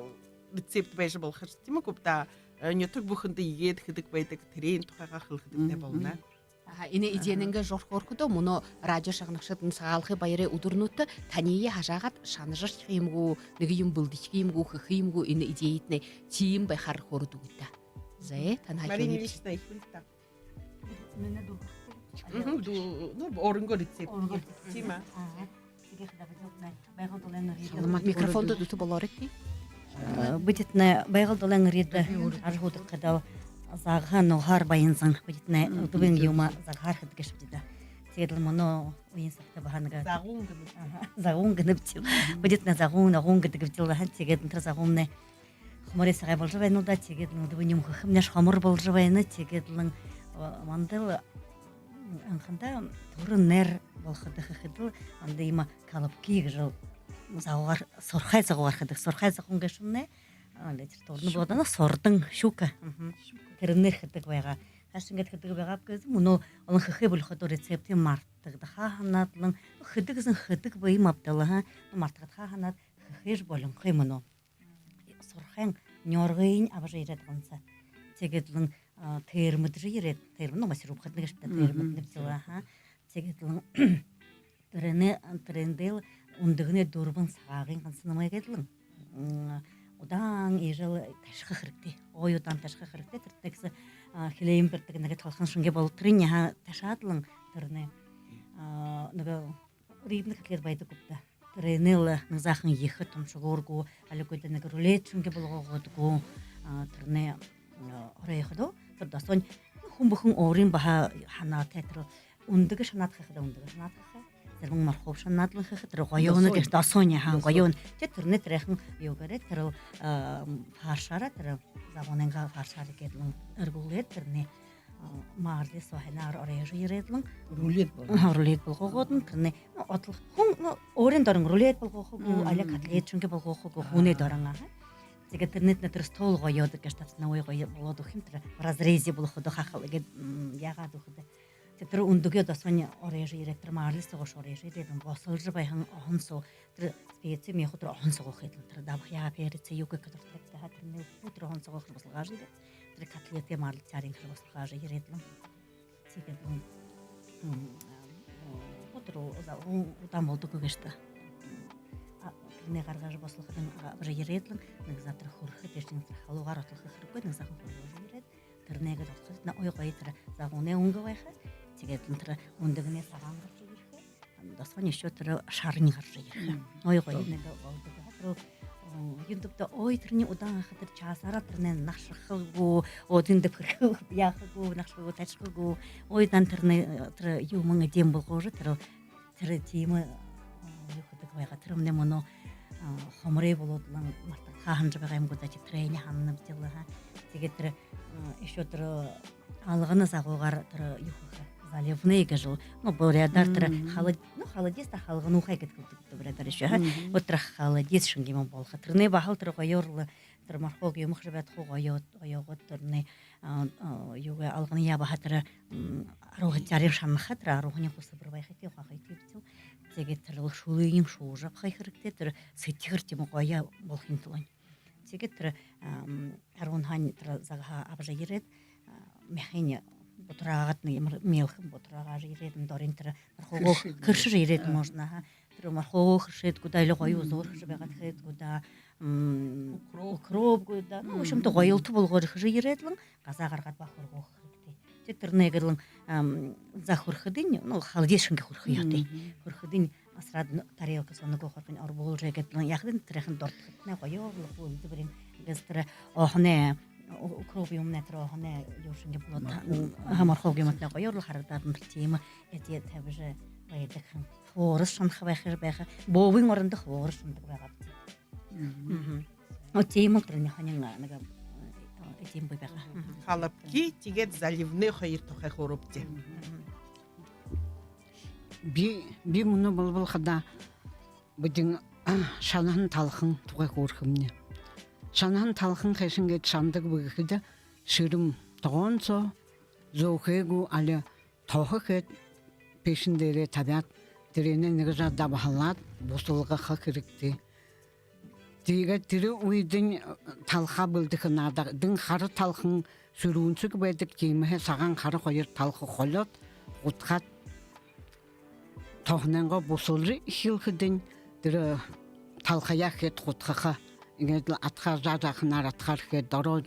рецепт байж болох тийм үү та нютг бүхэнд игээд хэдэг байдаг тэрийн тухайга хэлэхдээ болно. Эне идеянга жорхоркудо муно радио шагнагшатын саалхы баяры удурнут тании хажагат шанажырч химгу нэг юм булдич химгу химгу эне идейтне тим байхар хордугта. Зэ танай. Марин лична ихэнта. Ну, оринго рецепт. Тима. Микрофонду дуту болоректи. Битетне байгaldолан риде архудык када загхан нохар баянсан битетне дубин юма загхар хадгеш битеда тэгээд моно уян сахта баханага Загун гэнэ. загун гэнэвчил будет на загун гэдэг вчил хан тэгээд энэ загунны хоморис гай болж байна да тэгээд нүд юм хэмнэш хомор болж байна тэгээд л мандал анханда төрнэр болоход хэхэд анда има калапки гэж загвар сурхай загвар гэдэг сурхай загун гэшүнэ аль төрн бодоно сурдан шүүка тэрнэр гэдэг байгаа хаш ингээд гэдэг байгаа гэж мөнөө он хөхе болоход рецептийн мартдаг хаанадлан хэдэгсэн хэдэг бие мавдала мартдаг хаанад хөхэж боломхой мөнөө сурхайн нёргын аваж ирээд гонца тэгээд л тэрмэд ирээд тэрмэн маш рухад нэг штэ тэрмэд нэвцээ ха тэгээд л трендэл үндэгнэ дөрвөн цагагийн ганцнамай гэдэл удаан ижил ташхах хэрэгтэй ой удаан ташхах хэрэгтэй тэртэгс хилэм бэрдэг нэг толхон шингэ болтрын яа ташаадлан тэрнэ нэг рибнэг гэхэд байдаг гүтэ тренэл нэг заахан ихэд томшгооргүй алиггүй нэг рулет шингэ болгоодгүй тэрнэ оройхоо тэр дасван хүн бүхэн өөрийн баха ханаа театр үндэг шанаадах тэрэн мархуу шанаадлах тэр гоёно гэж дасваны хаан гоён тэрнэ тэрхэн юугаарэ тэр фаршара тэр загонэнга фаршара гэдэг эргүүлээд тэрнэ маарлис вахнаар оройж ирэдлэн Рулет бол. рулет болгоод тэрнэ одлох хүн өөрийн дорн рулет болгохоо аля котлет шингэ болгохоо хүнээ дорн аа тэгээд тэрнэт тэр стол гоёд гэж тавцнаа гоё болоод өгөх юм тэр разрезе болох хахал гэдэг ягаад өгөх тэр үндэгээ дасваны оройж ирээд тэр маарлис гош оройж ирээд босолж байхан онсоо тэр специ ми хотро онсоо гохээд тэр давх яа перец юг гэдэг тэр хатны өтөр онсоо гох бослгааж ирээд тэр котлетээ маарлис царын хэр бослгааж ирээд л тэгээд өтөр удаан болдог гэж та тэрний гаргаж бослоход ирээд л нэг завтра хөрөхөд чинь халуугаар отлох хэрэггүй нэг сайхан хөргөж ирээд тэрнийгээ отлоход на ой гоё тэр загууны өнгө байхад тэгээд тэр үндэгнээ сагаан гарч ирэхээ дасваны шүү тэр шарны гарч ирэхээ ой гоё нэг болдог тэр юндэгдэ ой тэрний удаан хахад тэр чаасаараа тэрнээ нашрахгүй өдөнд дөхөх яахгүй нашрахгүй тачрахгүй ой дан тэрнээ тэр юм эдэм болгоор тэр тийм юу гэдэг байгаа тэр өмнө моно хомрээ болоод мартах хаанж байгаа юм гудаа чи трейни ханна битэлха тэгээд тэр ишо тэр алганаас агуугаар тэр юу хаа заливны гэж ну борядар тэр халадис та халганухай гэдэг борядар ишо өтр халадис шинг юм болох тэрний бахал тэр гоёр тэр мархог юм хшбат гоёгод тэрний юуга алганы яба хатра арга зарим шамхаа тэр арганы хусбар байхыг хахыг тийвцүү тэгээд тэр шүлгийн шуужах хэрэгтэй тэр сэтгэр тийм гоёа болох юм тулань тэгээд тэр аргун хан тэр зага авж ирээд мехин ботраагад нэг мелхэн ботраагаар ирээд дорын тэр мархог хөршөр ирээд можно тэр мархог хөршээд гудайло гоёо зуурх байгаад хэд гуда укроп гуда ну шимт гоёлт болгоор хөршөр ирээд л газаа гаргаад бахургох хэрэгтэй тэрнээ гэрлэн захурхдын ну халдиш шингэ хөрөх яатай хөрхдын асрад тарелка соногоо хорпын орбуулжээ гэдэг яхад тэрхэн дортход нэ гоёо л үлдбэрийн гэстэр охне укроп юм нэтро охне юушингэ болоод хамархог юм нэ гоёо л харагдаад нь тийм эдээ тавьж байдаг хэн хуурс шанах байх боовын орондох хуурс шанах байгаа тийм тэрний ханин нэг эдийн бай байгаа Халапки тэгээд заливны хоёр тухай хөрөвдөө. би мөнө болбол хада бүдин шанахан талхан тухай хөөрхөмнө шанахан талхан хэшингэд шамдаг бүгэхэд ширэм тоонцо зөөхэгүү аля тохохэд пешин дээрээ табиат тэрэнэ нэг жада бахалаад бусулгах хэрэгтэй тэгээд тэр үедэн талха бүлдэх надаа дэн хар талхан сүрүүнцэг байдаг гимхэ сагаан хар хоёр талх холоод утгаад тохнанго бусулри хилхэдэн тэр талхаяа хэд гутгаха ингээд атхаа жаахнаар атхаар хэд дороо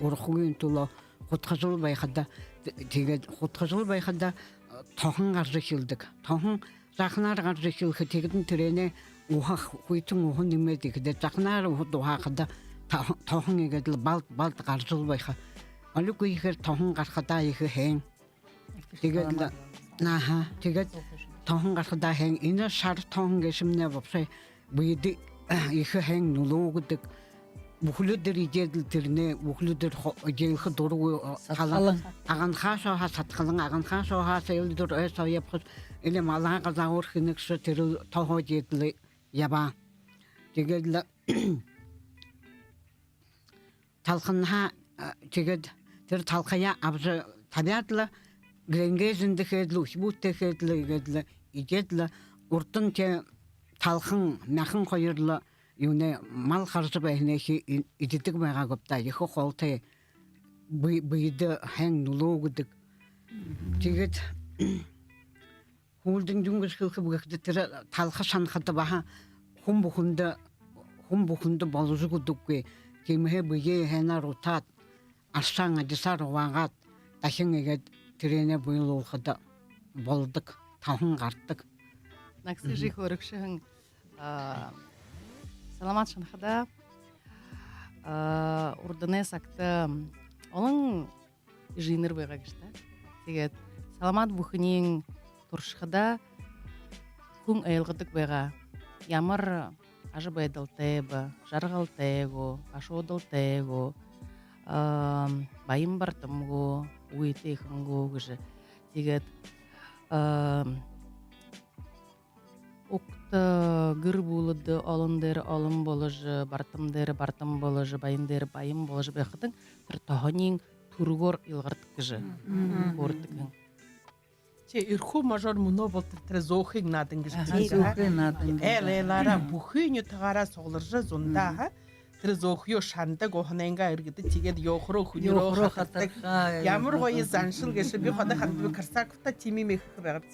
урахгийн төлөө гутгажул байхада тэгээд гутгажул байхада тохон гарч хилдэг тохон жаахнаар гарч хилхэд тэгдэн тэрэнэ ухах хүйтэн ухын нэмээд ихэд жаахнаар ухад ухахада тохон ингээд балд гарчул байха алгүй ихэр тохон гарахада их хэн тэгээд Аха, тэгээд тохон гарахда хэн энэ шар тохон гэшмнэ вообще бид их хэн нулуугдаг бүхлөдөр идэл тэрнэ бүхлөдөр жинх дургу халан аганхаашаа сатгалан аганхаашаа сэлдэр эсоо япхс эле малага заавар хинэгш тэр тохоо жидл яба тэгээд талханха тэгээд тэр талхая авж табиадла грэнгэжин дэхэд лүхбүтэхэд л игээд л урдан тэ талхан нахан хоёрл юуне мал харж байна хи иддэг байгаа гопта их холтой бид хэн нулуугдаг тэгээд хүлдэн дүнгэж хөвгөхд тэр талха шанахад баха хүм бүхэнд болжгдөггүй тиймээ бие хэнаар утаад аршан ажсаар уаагаад дахин игээд тэрэнэ буйлуулахад болдог тавхан гардаг. Наксижи хөрөгшөн саламат шанахада урдны сакта олон жинер байгаа гэж та. Тэгээд саламат бүхний туршихада хүн аялгадаг байгаа. Ямар аж байдалтай жаргалтэйгөө ашуудалтэйгөө баян бартамгөө үйтэйхэнгөө гэж тэгээд Укта гыр булды олон дээр олон болж бартам дээр бартам болж баян дээр баян болж байхад тэр тохонийн түргөр илгардаг гэж бүрдэг. Чи эрхүү мажор мөнөө бол тэр зөөхийг наадан гэж Зөөхийг наадан. Элэлара бүхий тагаараа сугларж зундаа тэр зөөхөө шандаг ухнанга иргэд тэгээд ёохроо хүнөрөө хатдаг. Ямар гоё заншил гэж би хадаа ханддаг карсакта тимимэх байгаад.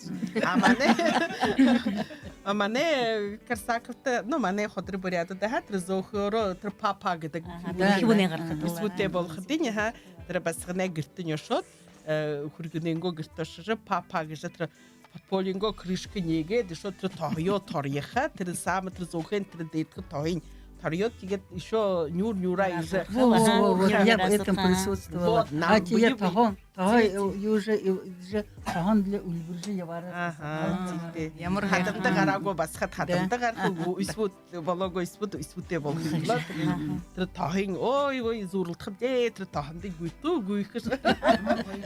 Амане карсакта но мане ходры буряд да тэр зөөхөөрөө тэр папа гэдэг Хүнээ гаргахад бүсгүтэй болох дий ха тэр басгнаа гэртэн ёшоод хүргэнэнгөө гэртөшж папа гэж тэр подполинго кришки нэгээд шууд тэр тоёо торьяха тэр сам тэр зөөхөн тэр дэтгэх тоён торьёо тэгээд ишо нюра из Я в этом присутствовала. А те тохон уже тохон для үлбэржи яваараа. Ага тийм. Ямар хадамтай гараагүй басхад хадамтай гарахгүй эсвэл болоогүй эсвэл болох юм лээ. Тэр тохон ой зурлах дээ тэр тохондыг гүйх гэж.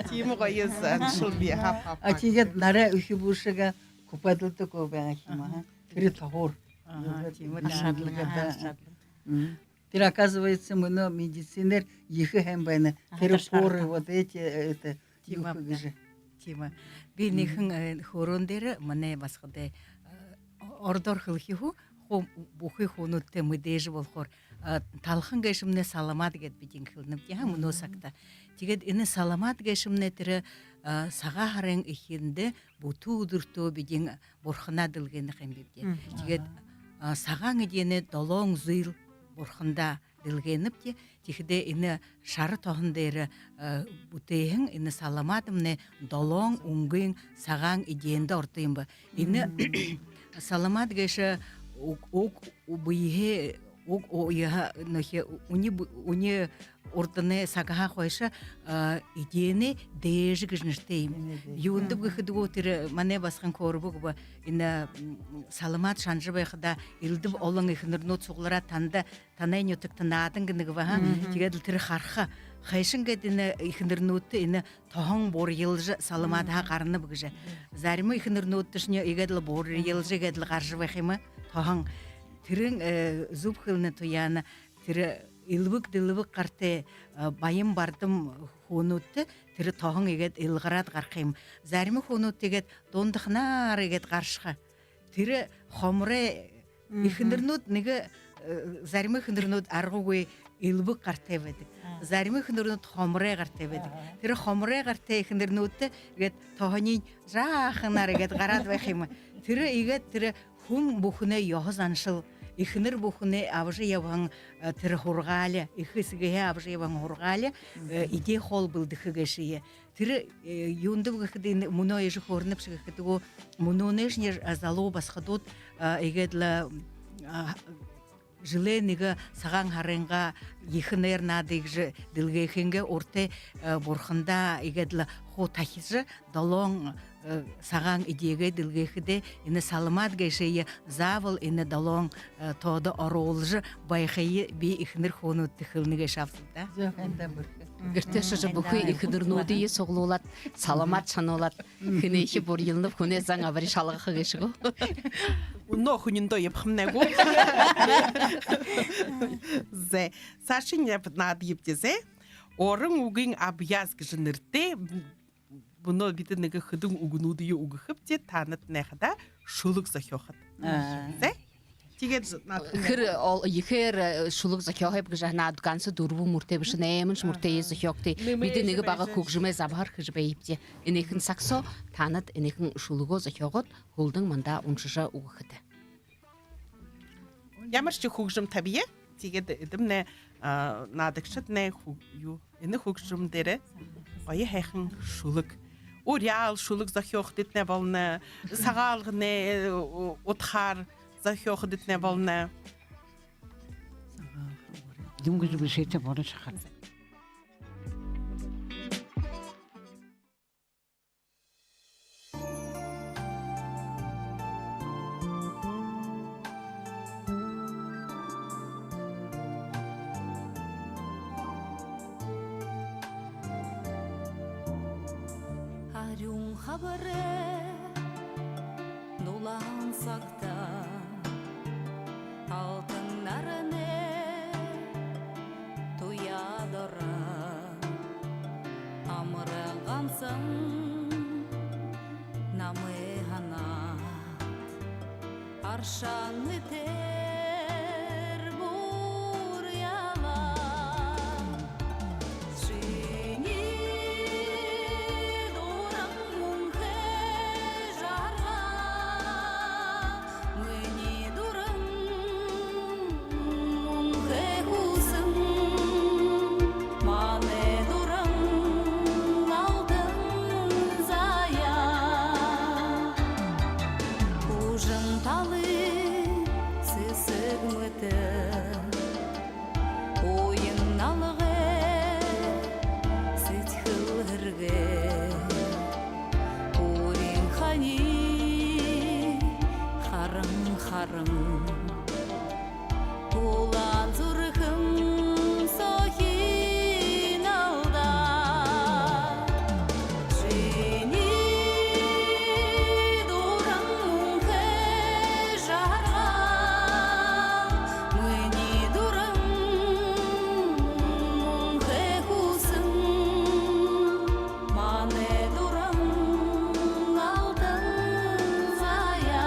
Тийм гоё саншил би хаа. А тэгээд нараа өхибүшэга купадалдаг байгаа юм аа. Тэр тохор. Тэр оказывается мы на медицинер ехаем байна. Тэр поры вот эти это Тима би нэхэн хөрөн дээр манай басхад ордор хөлхийхүү бүхий хүнүүдтэй мэдээж болохоор талхан гэшмнэ саламат гэд бид инхэлнэв яа мөнөө сагта. Тэгээд энэ саламат гэшмнэ тэр сага харин ихэндэ бүтүү өдөртөө бидин бурхнаа дэлгэнэх юм бид. Тэгээд сагаан эдэнэ 7 зуйл бурхандаа дэлгэнэв тэгэхдээ энэ шар тохон дээр бүтээн энэ саламатмне 7 өнгийн сагаан эдэндэ ордог юм ба. Энэ саламат гэш уг убие уг оя нөхе уни урдны сагаха хойша эдэне дэж гэж нэртэй юм. Юундв гэхэдгүү тэр манай басхан корбог ба энэ саламат шанж байхада элдв олон ихнэрнүүд суглараа танда танай нютэг танаадан гэнэг ба. Тэгээд тэр харха хайшин гэд энэ ихнэрнүүдтэй энэ тохон бур ялж саламат ха гарна гэж. Зарим ихнэрнүүд төшнө игэдл бур ялж гэдл гарж байх юм тохон тэрэн зүбхэлнэ туяна тэр илвэг дэлвэг гартай баян бардам хүнүүдтэй тэр тохон игээд илгараад гарах юм. Зарим хүнүүд тэгээд дундахнаар игээд гаршха. Тэр хомрээ ихнэрнүүд нэг зарим ихнэрнүүд аргуугүй илвэг гартай байдаг. Зарим ихнэрнүүд хомрээ гартай байдаг. Тэр хомрээ гартай ихнэрнүүдтэй игээд тохоны жаахнаар игээд гараад байх юм. Тэр игээд тэр хүн бүхнээ ёхос аншил ихнэр бүхнээ авж яван тэр хургаале ихэсгээ авж яван хургаале идэ хол бүлдэхгэшие тэр юундаг гэхэд мөнөө иш хөрнөв шиг гэхэдгөө мөнөөш нэр залуу басхадууд игэдла жыле неге саган харенга ихнер надыг же дилгехинге орте бурханда игедла хо тахиже долон саган идеге дилгехиде ине саламат гешее завал ине долон тода оролжы байхайы би ихнер хону тихилниге шафсында. Гэртэш же бүхий ихдэрнүүдий соглуулат саламат чанулат хэнэхи бүр йылнып хүнэ зан авари шалгах гэшгөө. Но хунинто япхмнего. Зе сашин япнад епдезе. Орын угин абяз гжнэрте буно бид нэг хөдөн үгнүүдийг үгөхөв те танад найхада шулуг зохиохот. Зе тэгээд хэр ихэр шулуг зохиохып гэж наад ганц дөрвөн мөртэй биш нэмэн мөртэй зохиохтой бид нэг бага хөгжмээ завхар гэж байвте энэхэн саксо танад энэхэн шулугоо зохиогод хөлдөн манда уншижа үгөхөт. Ямар ч хөгжим тавья. Тэгээд эдэмнэ наадагчд нэ юу энэ хөгжим дээр гоё хайхан шулуг уряал шулуг зохиохтыт нэ болно сагаалгны утхаар зохиохтыт нэ болно Дүнгэж бишээтэй борож хахад. Арюн хабаре нулан сакта алтын наране туядора амырағансың намы хана аршаны тер буряла Улан зурхым сохин алда Жени дурам мунхе жара Мыни дурам мунхе хусым Мане дурам алтын зая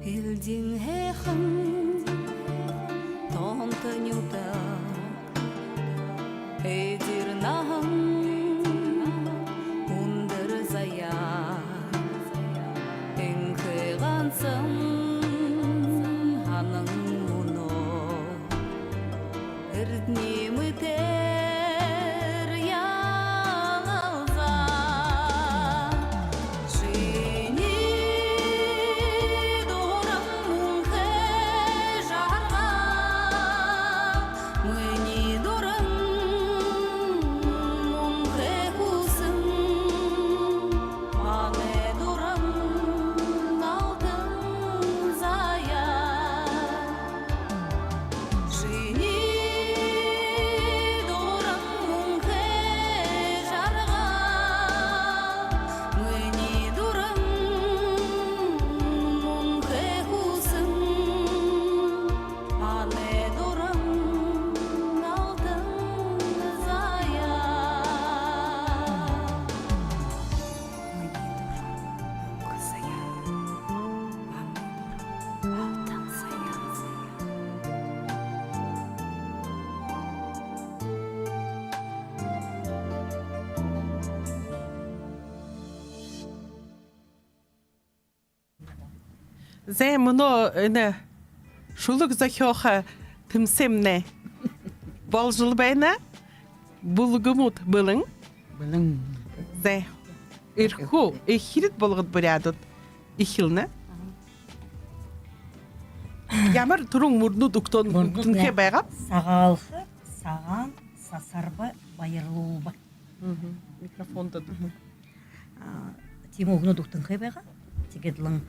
Илдин хэхэн тонто нюта эдир нахан ундэр зая энхэ ганцэн ханан муно эрдни мытэр ялалза жени дурам мунхэ жара мыни дурам мунхэ хусым мане дурам алтын зая жени дурам мунхэ жара мыни дурам мунхэ хусым мане дурам алтын зая зе мно энэ Шулук захёха тымсемне. Болжыл байна. Булгумут былың. Блин. Зе. Ирху эхирит болгот бурядут. Ихилне. Ямар турун мурнут уктон түнке байгап. Сағалқы, саған, сасарбы, байырлуылбы. Микрофонда. Тимо угну дуктын кайбайга. Тигедлың.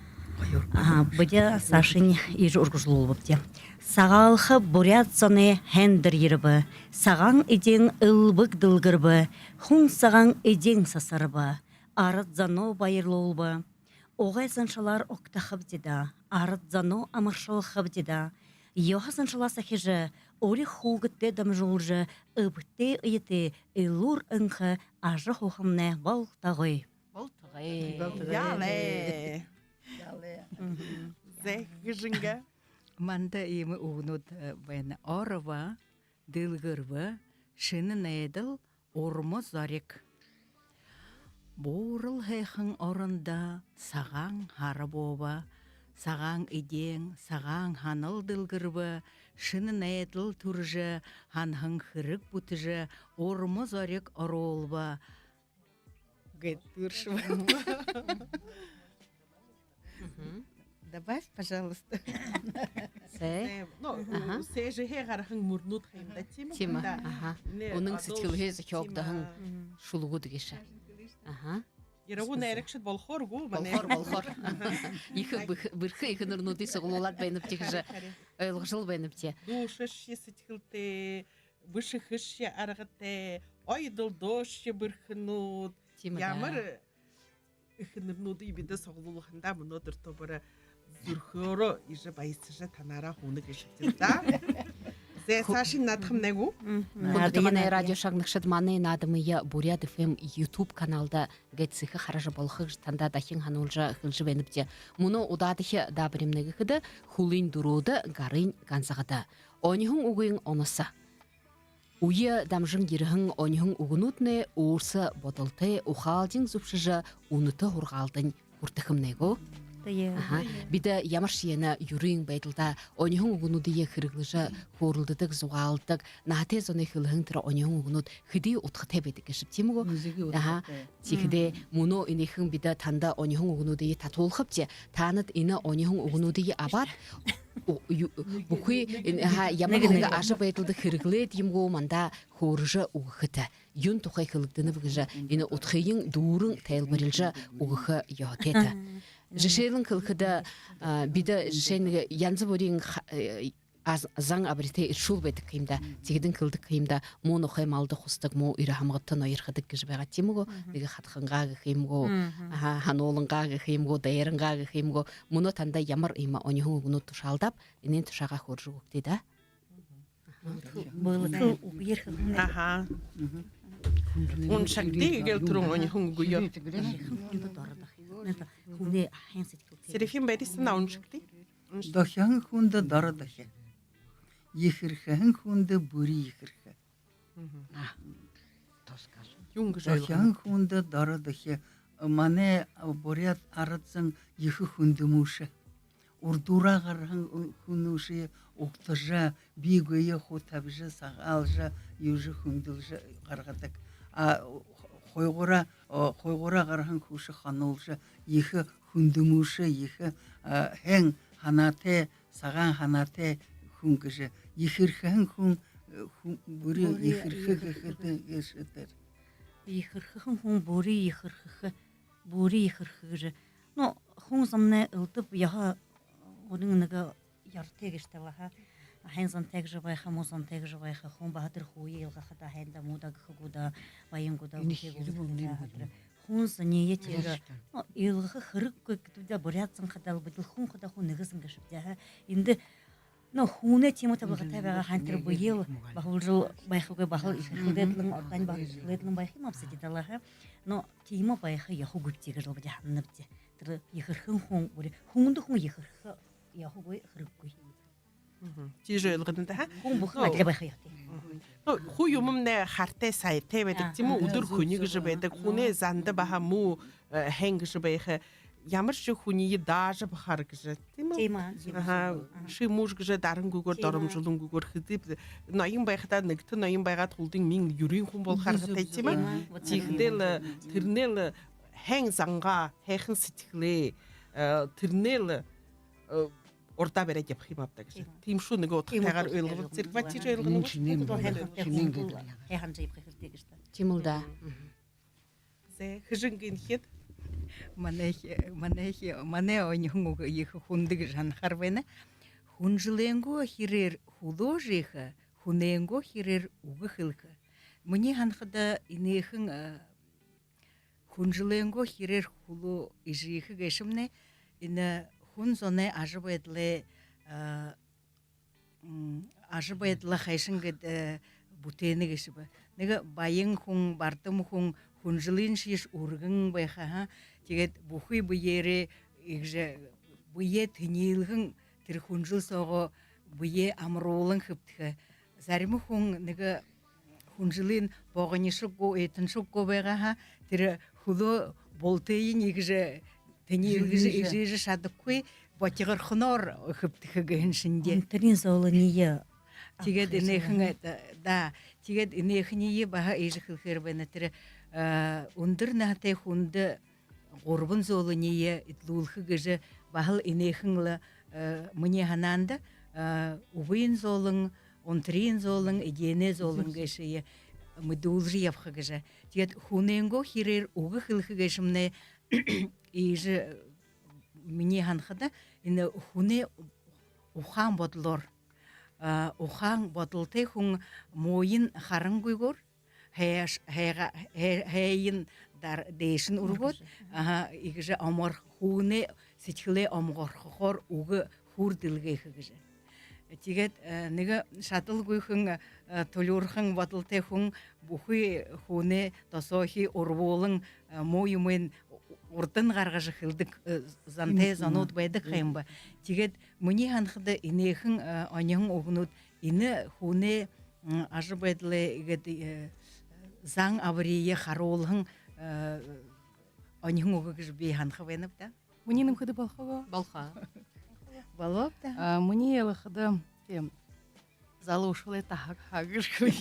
Быдя Сашин иж ургужлуылбы бде. Сағалқы бурят зоны хендер ербі. Саған иден ылбык дылгырбы. Хун саған иден сасарбы. Арыт зано байырлуылбы. Оғай саншалар оқтақып деда. Арыт зано амыршылқып деда. Йоха саншала сахижы. Ори хугытте дамжулжы. Ыбытте ыйты. Илур ыңқы ажы хухымне балтағой. Яле. Зе гыжынга. Манда имы угнут бен орва, дылгырвы, шынын эділ, урмы зарек. Бурыл хэйхын орында саған хары боба, саған идең, саған ханыл дылгырвы, шынын эділ туржы, ханхын хырык бутыжы, урмы зарек оролба. Гэт туршва. Добавь, пожалуйста. Се. Ну, сежи хегархын мурнут хемда тима. Тима. Аха. Оның сетилге захёгдаһын шулгу дигеше. Аха. Ярагу нерекшит болхоргу, Болхор. Ихы бирхы ихы нурнуты соглолат байнып тигже. Ойлгышыл байнып те. Душаши сетилте, бышыхыши аргате, ойдыл доши бирхнут. Ямар ихнурнуты ибиде соглулуханда мунодыр тобара зурхоро иже байсыжа танара хуны кешиптирда. Зе Сашин надхым негу? Хундатаманы радио шагныкшыд маны надымыя Бурят ФМ YouTube каналда гэтсыхы харажы болхы танда дахин ханулжа хылжы беніпте. Муну удадыхы дабыримнегі кыды хулин дуруды гарын гансағыда. Онихын угуын онысы. Уе дамжын гирхын онихын угунутны уырсы ботылты ухалдин зупшыжы уныты хургалдын хуртыхымнегу. Биде ямаш ена юрин байтылда онихун угунудие хырыглыжа хорулдыдык зугалдык нахте зоны хылхын тыра онихун угунуд хыди утхы тебедик кешип тимугу. Тихде муно инихын биде танда онихун угунудие татулхыпте таныт ина онихун угунудие абат бухи ямагынга ашы байтылды хырыглы тимгу манда хорыжа угыхыты. Юн тухай хылыгдыны бігіжа ина утхыйын дурын тайлбарылжа угыхы яхтеті. Жешелін кылкыда бида жешелін янзы борин заң абрите шул бетік киімда, тегдің кылдық киімда моны хаймалды хустық мо ирахамғыттын ойырқыдық кіжбеға тимуго, бигі хатқынға киімго, ханолынға киімго, дайырынға киімго, мұны танда ямар има онихун угуну тушалдап, инен тушаға хоржу өктейді. Бұлы уйырқы. Аха. Он шакти гел турун онихун гуйо. Серефим бәрісін аун шакти? Дахян хунда дара дахя. Ехирхэн хунда бури ехирхэ. Дахян хунда дара дахя. Мане борят аратсан ехи хунда муша. Урдура гархан хунуши уктажа бигөе хотабжа сагалжа южи хундылжа гаргатак. Хойгора гархан хушы ханулжа ехи хундумуша ехи хэн ханате саган ханате хунгыжа ехирхэн хун бури ехирхэ ешетер. Ехирхэн хун бури ехирхэ. Ну хун самне ылтып яха оныңнага яртегештелаха. Хэнсан тегжевайха, мусан тегжевайха, хун бахатыр хуи илгахата хэнда мудак хагуда, байынгуда хэгуда. Хун санее тега. Илгах хырык көктүдө бурятсан хадал бытыл хун хада хун нэгесин гешиптя. Инде но хуне тему табага табага хантыр быйыл бахылжыл байхыгы бахыл ихедэтлин ортан бахылэтлин байхы мапсетиталаха. Но тему байхы яху гүптеге жыл быдя ханныпте. Тыр ихырхын хун бури хунду хун ихырхы яху гой хырыккуй. Тиже ылгыдында ха? Хун бухла деле байхы яхты. Ху юмумне харте сайте бедик тиму удур хуни гыжы бедик хуне занды баха му хэнг гыжы байхы ямар же хүний даже бахар гэж тийм үү? Тийм аа. Аха ши муж гэж дарангүйгээр доромжлонгүйгээр хэдий ноён байхдаа нэгт ноён байгаад хулдын мин ерийн хүн бол харгатай тийм үү? Тэгдэл тэрнэл хэн занга хайхан сэтгэлээ тэрнэл урдаа бариад явах юм авдаг гэж. Тийм шүү нэг утгатайгаар ойлгох зэрэг ба тийж ойлгоно. хайхан жип хэрэгтэй гэж та. Тийм үү да. Зэ хжингийн хэд манай оньхон их хундаг жанхар байна. Хүнжилэнгөө хэрээр художиха хүнэнгөө хэрээр угхэлх. Миний ханхада инехэн хүнжилэнгөө хэрээр хулу ижих гэшмнэ энэ хүн зоне ажбайдле хайшин гэд бүтээнэ гэшбэ. Нэг баян хүн бардам хүн хүнжилэн шиш үргэн байха. Тэгээд бүхий бүеэрэ игж бүе тэнилгэн тэр хүнжил сого бүе амруулан хөвтгө. Зарим хүн нэг хүнжилэн богонишгоо этэншгоо байгаа. Тэр хөлөө болтын игж тэнилгэж игж шадахгүй ботигэр хонор хөвтгө гэн шиндэ. Тэрийн зоолны Тэгээд энэхэн да тэгээд энэхний баха ижихлэхэр байна тэр өндөр наатай хүнд 3 зоолны идлүүлэх гэж бахал энэхэн л миний ханаанд увын зоолон онтрийн зоолон эгенэ зоолон гэж мэдүүлж явах гэж тэгээд хүнэнгөө хэрээр угхэлх гэшмнэ иж миний ханхада энэ хүнээ ухаан бодлоор ухаан бодолтой хүн мойн харангүйгээр хайин дар дэшин ургууд игж амар хүүнэ сэтгэлээ омгорхохоор үг хүрдэлгэх гэж. Тэгээд нэг шаталгүйхэн төлөөрхөн бодолтой хүн бүхий хүүнэ тосохи урвуулан моймын урдан гаргаж хэлдэг зантай занууд байдаг юм ба. Тэгээд миний ханхад энэхэн оньхон өгнүүд энэ хүүнэ ажбайдле гэд зан аврие харуулхан оньхон өгөх гэж би ханах байна да. Мені ним ходи балхого. Болха. Балок да. Мені елхада тем залушила это хагышкой.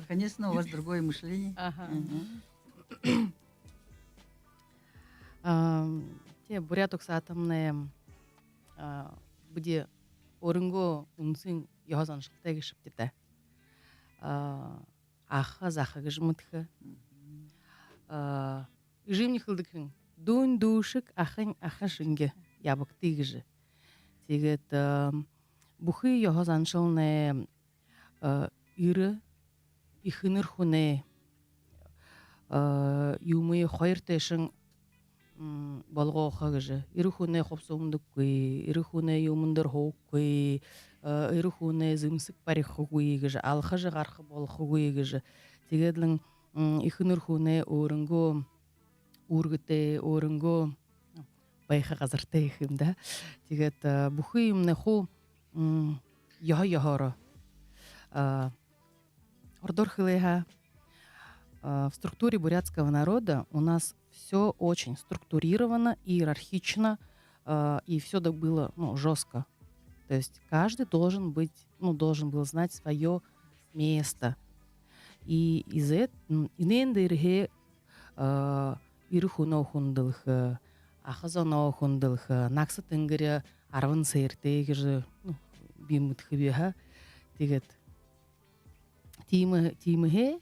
Конечно, у вас другое мышление. Ага. Те буряток сатамне буде орынго унсын яхазан шылтай кешип тете. Аха заха гыжмытхы. Ижимни хылдыкын дун душик ахын ахашынге ябыкты гыжы. Тегет бухы яхазан шылне иры ихыныр хуне юмы хойртешин болгоха гыжы. Иры хуне хопсумдуккуй, иры хуне юмындыр хоуккуй, иры хуне зымсык парихугуй гыжы, алхажы гархы болхугуй гыжы. Тегедлин ихыныр хуне орынго ургыте, орынго байха газартай ихим да. Тегет бухы юмне ху яха-яхара. Ордор хылеха. В структуре бурятского народа у нас все очень структурировано, иерархично, и все было жестко. То есть каждый должен был знать свое место. И из этого инендерге ирхуно хундалх, ахазано хундалх, наксатынгыря арван сейртегер бимутхбиха, тигет тимhe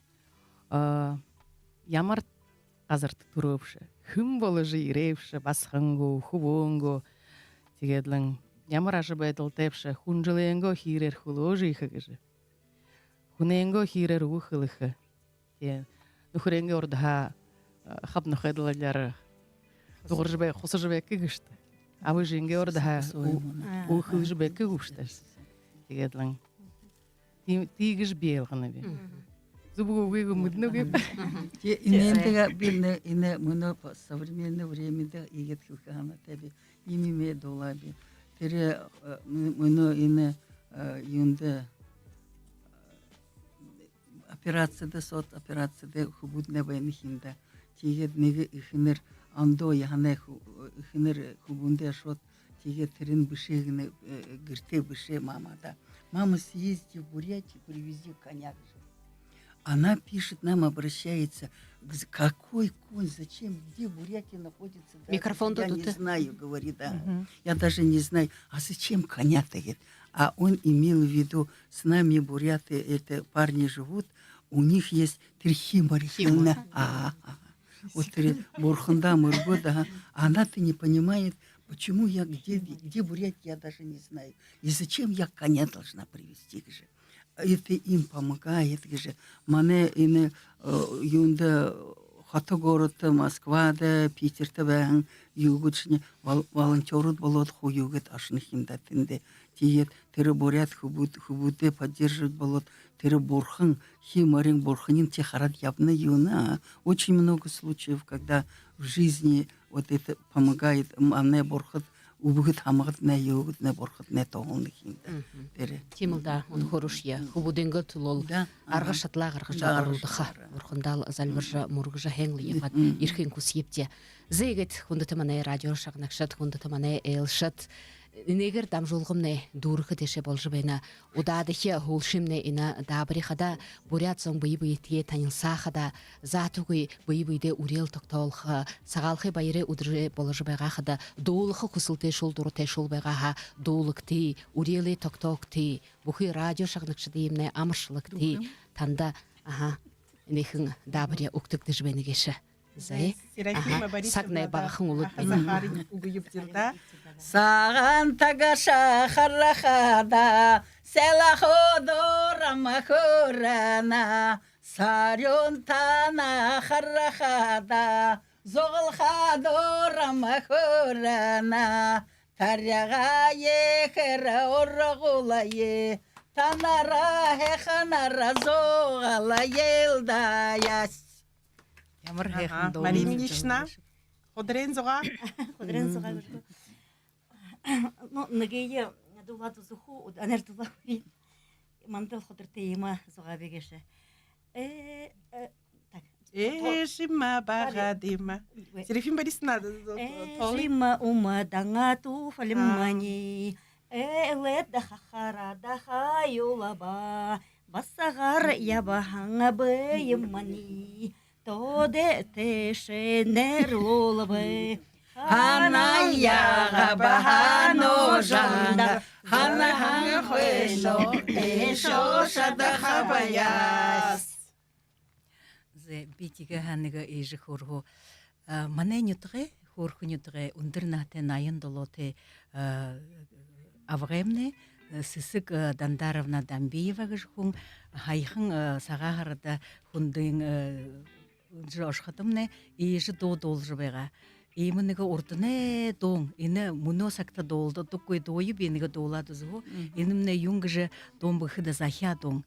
ямар азарт турупше хүм боложи иревше басханго хубонго тигедлэн ямар ажбайдал тепше хүнжилэнго хирэр хуложиха гэж хүнэнго хирэр ухылха те нөхрэнгэ орда хабнахэдлалар дууржбэ хусажбэ гэжтэй авыжингэ орда ухылжбэ гэвштэй тигедлэн тигэж биелгана би зубугугу муднугу Инендега бинне ине муно современное время да игет хилхана тебе имиме долаби тере муно ине юнде операция да сот операция да хубудне бенхинда тигет неге ихнер андо яхане хинер хубунде шот тиге терин бышегне гырте быше мамада. Мама, съезди в Бурятию, привези коня. Она пишет, нам обращается, какой конь, зачем, где Бурятия находится. Даже Микрофон я тут. не знаю, говорит, да. Я даже не знаю, а зачем коня-то? Говорит. А он имел в виду, с нами буряты, это парни живут, у них есть трихимарихилна. Вот Бурханда, Мургода, она-то не понимает, почему я, где Бурятия, я даже не знаю. И зачем я коня должна привезти же. Это им помогает же. Мане ине юнда хата города, Москвада, Питерда бәң югутшне волонтерут болот хуюгет ашных имдатынде. Тиет тірі бурят хубуде поддерживать болот тірі бурхан, химарин бурханин техарат явно юна. Очень много случаев, когда в жизни вот это помогает, мане бурхат убыгыт хамагат не югут не бурхат не тоғылны химда. Тимылда он хорошия. Хубуденге тулол. Арга шатла арга жарылдыха. Урхындал залбыржа мургжа хеңли егат ирхен кусепте. Зегет хундатамане радио шагнакшат хундатамане элшат. Негер там жолгымне дурхы теше болжыбайна. Удадыхе хулшимне ина дабрихада бурят сон быйбыйтие танилсахада затугы быйбыйде урел токтолха сагалхы байре удры болжыбайга хада доулхы кусылте шулдуру те шулбайга доулыкты уреле токтокты бухы радио шагнакшы деймне амышлыкты танда нехин дабрия уктыкты жбенегеше. Зай. Сагне бағын ұлыт бәйді. Саған тагаша харрахада, селаходора махурана, сарyon тана харрахада, зоғылхадора махурана, таряға ехера орғулайы, танара хеханара зоғала елдаяс. Мария Ильинична, ходырен зоға? Ходырен зоға көрді. Ну, нагея дуладу зуху, анер дула хурин. Мандал ходырте ема зоға бегеше. Шима баға дейма. Серефим барисына. Шима ума даңату фалиммани. Элет да хахара да хайулаба. Басағар ябахаңа беймани. Тоде теше нерлолабы. Хана яға бахано жанда, хана хана хуэшо, эшо шада хабаяс. Зе битиге ханыга эжи хорхо. Мане нютре, хорхо нютре, ундырнахте найын долоте авремне, Сысык Дандаровна Дамбиева гышхун, хайхын сағағарда хундың жошхатымне, ежі должыбайға. Имыныға ордыне доң, ені мұно сақта долды, тұққой дойып, еніға долады зұғы, енімне юнгыжы дон бұхыда захия доң.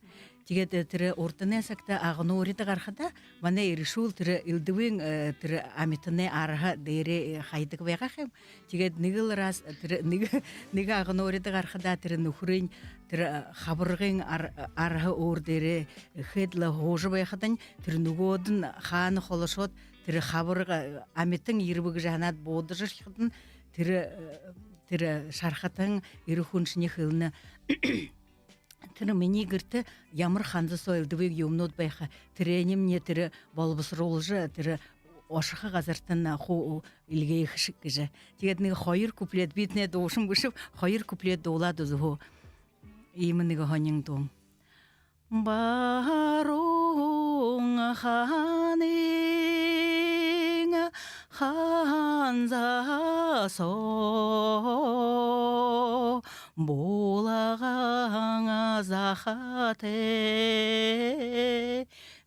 Тегеді тірі ордыне сақта ағыны ориды қарқада, мане ерішул тірі үлдіуін тірі амитыне арыға дейре хайдық байға қем. Тегеді нігіл рас, нігі ағыны ориды қарқада тірі нүхірін, тірі қабырғын арыға ордері хедлі ғожы байқадан, тірі нүгодын қаны қолышот, тірі қабырға амитың ербігі жанат болды жыршықтын, тірі шарқатын еріхуншыне қылыны тірі мені гірті ямыр ханды сойылдывы юмнот байқа тіренім не тірі болбыс ролжы тірі ошыға ғазыртын ху илгей хышық кіжі. Тегедігі қойыр куплет битіне доушым күшіп, қойыр куплет доулады зұғу. Имыныға ханын доң. Баруң ханың ханзасо болағаңа захаты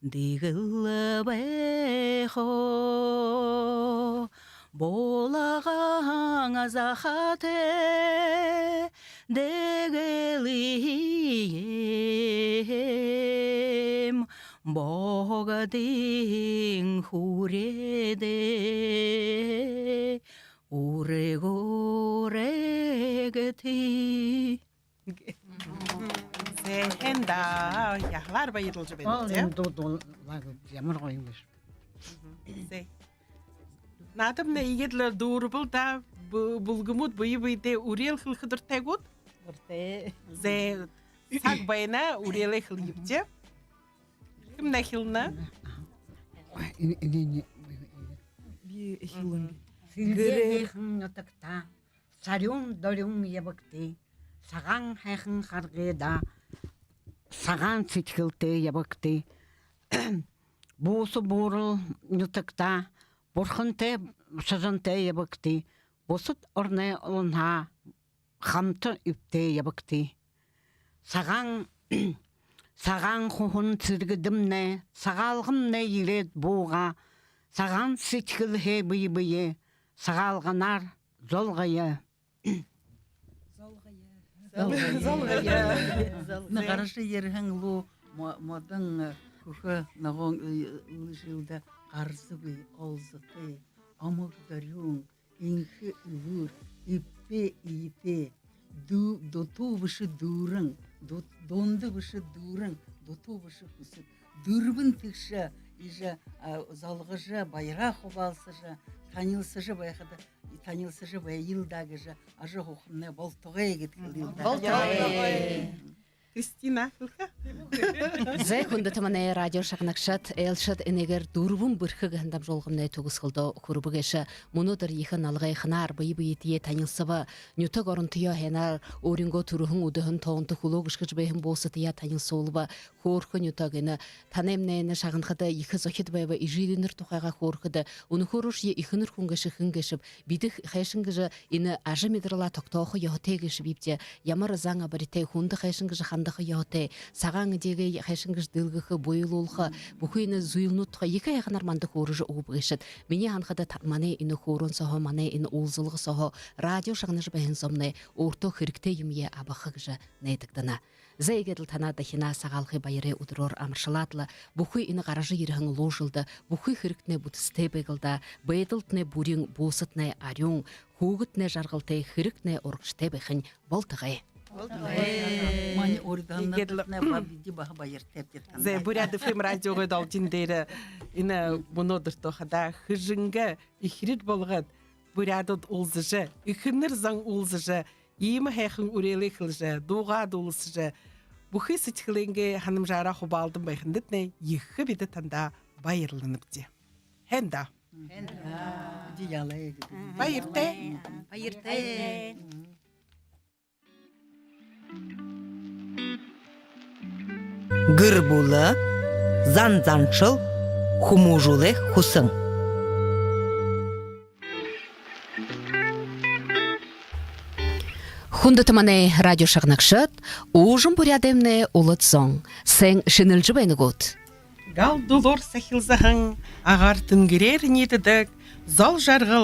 дегілі байхо болағаңа захаты дегілім боғадың хуреде 우레고레게티 Zehenda, yahlar bayırılcı benim. Ямыр қойыңыз. Надым не игедлер дурбыл да булгумут быйбыйде урел хылхыдыр тегут. Урте. Зе сак байна уреле хылйыпте. Ким нахилна? Би эхилэн. Сирдехин нотакта, сарюн дорюн ябыкты, саган хайхын харгыда, саган ситхилте ябыкты, буусу бурыл нотакта, бурхынте сажанте ябыкты, бусут орне олунха, хамты үпте ябыкты. Саган хухун сиргидимне, сагалгымне ирет буға, саган ситхилхе бый-бые, сагалганар золгая. На қарашы ерген лу модан күхі нағон жылда қарсы бей олзықы, амық дарюн, инхі үлір, ипе, доту вышы дурын, донды вышы дурын, доту вышы күсік, дүрбін тікші, иже залғыжы, байрақ обалсыжы, танылсыжы байқады, танылсыжы бай йылдагыжы, ажы хухымне болтуғай кеткілді. Кристина хылха. Зе хүндэтмане радио шагнакшат элшат энегер дурбун бырхыг хандам жолгымнай тугысқылды күрбігеші мұнудыр ехін алғай хынар бейбейтие танылсыва нютаг орынтыя хенар оринго турухын удыхын тоғынты хулогышкыж бейхін болсытыя танылсолыва хорхы нютагыны танемнайыны шағынқыды ехі зохет байва ижидінір тухайға хорхыды уны хоруш е ихыныр хүнгеші хынгешіп бидіх хайшынгыжы ины ажы медрала тоқтоқы яхотегеші бипте ямар заңа барите хунды хайшынгыжы хандықы яхоте саған деге хайшынгыж дылгықы бойылулқы бұхыйны зуйлнутқа екі аяғын арманды хорыжы оғып ғешет мене анқыды мане ины хорын соғы мане ины олзылғы соғы радио шағыныжы бәйін сомны орто хірікте емие абақығыжы нәйдікдіна. Зәйгеділ танады хина сағалғы байыры ұдырор амыршылатлы, бұхый ины қаражы еріғын ложылды, бұхый хіріктіне бұтысты бәйгілді, бәйділтіне бүрің босытне арюң, хуғытне жарғылты хіріктіне орғышты бәйхін болтығай. Мани орданнатне бабиди баха байыр тептеттен. Зе буряды фем радиоға далтиндері ины мұнодыр тоқада хыжынға ихрит болғад бурядыд олзыжы, ихыныр заң олзыжы, Иймі хайхын үрелі қылжы, доға долысыжы. Бұхы сетхіленге ханым жара хубалдым байхындытне ехі беді танда байырлынып де. Хенда. Байырте. Байырте. Гырбулы, зан-заншыл, хумужулы хусың. Хундытыманы радио шағнақшыт, ұжым бұрядемне ұлыт соң, сәң шынылжы бәйні ғуд. Гал долор сахилзахың, ағар түнгірер недідік, зал жарғыл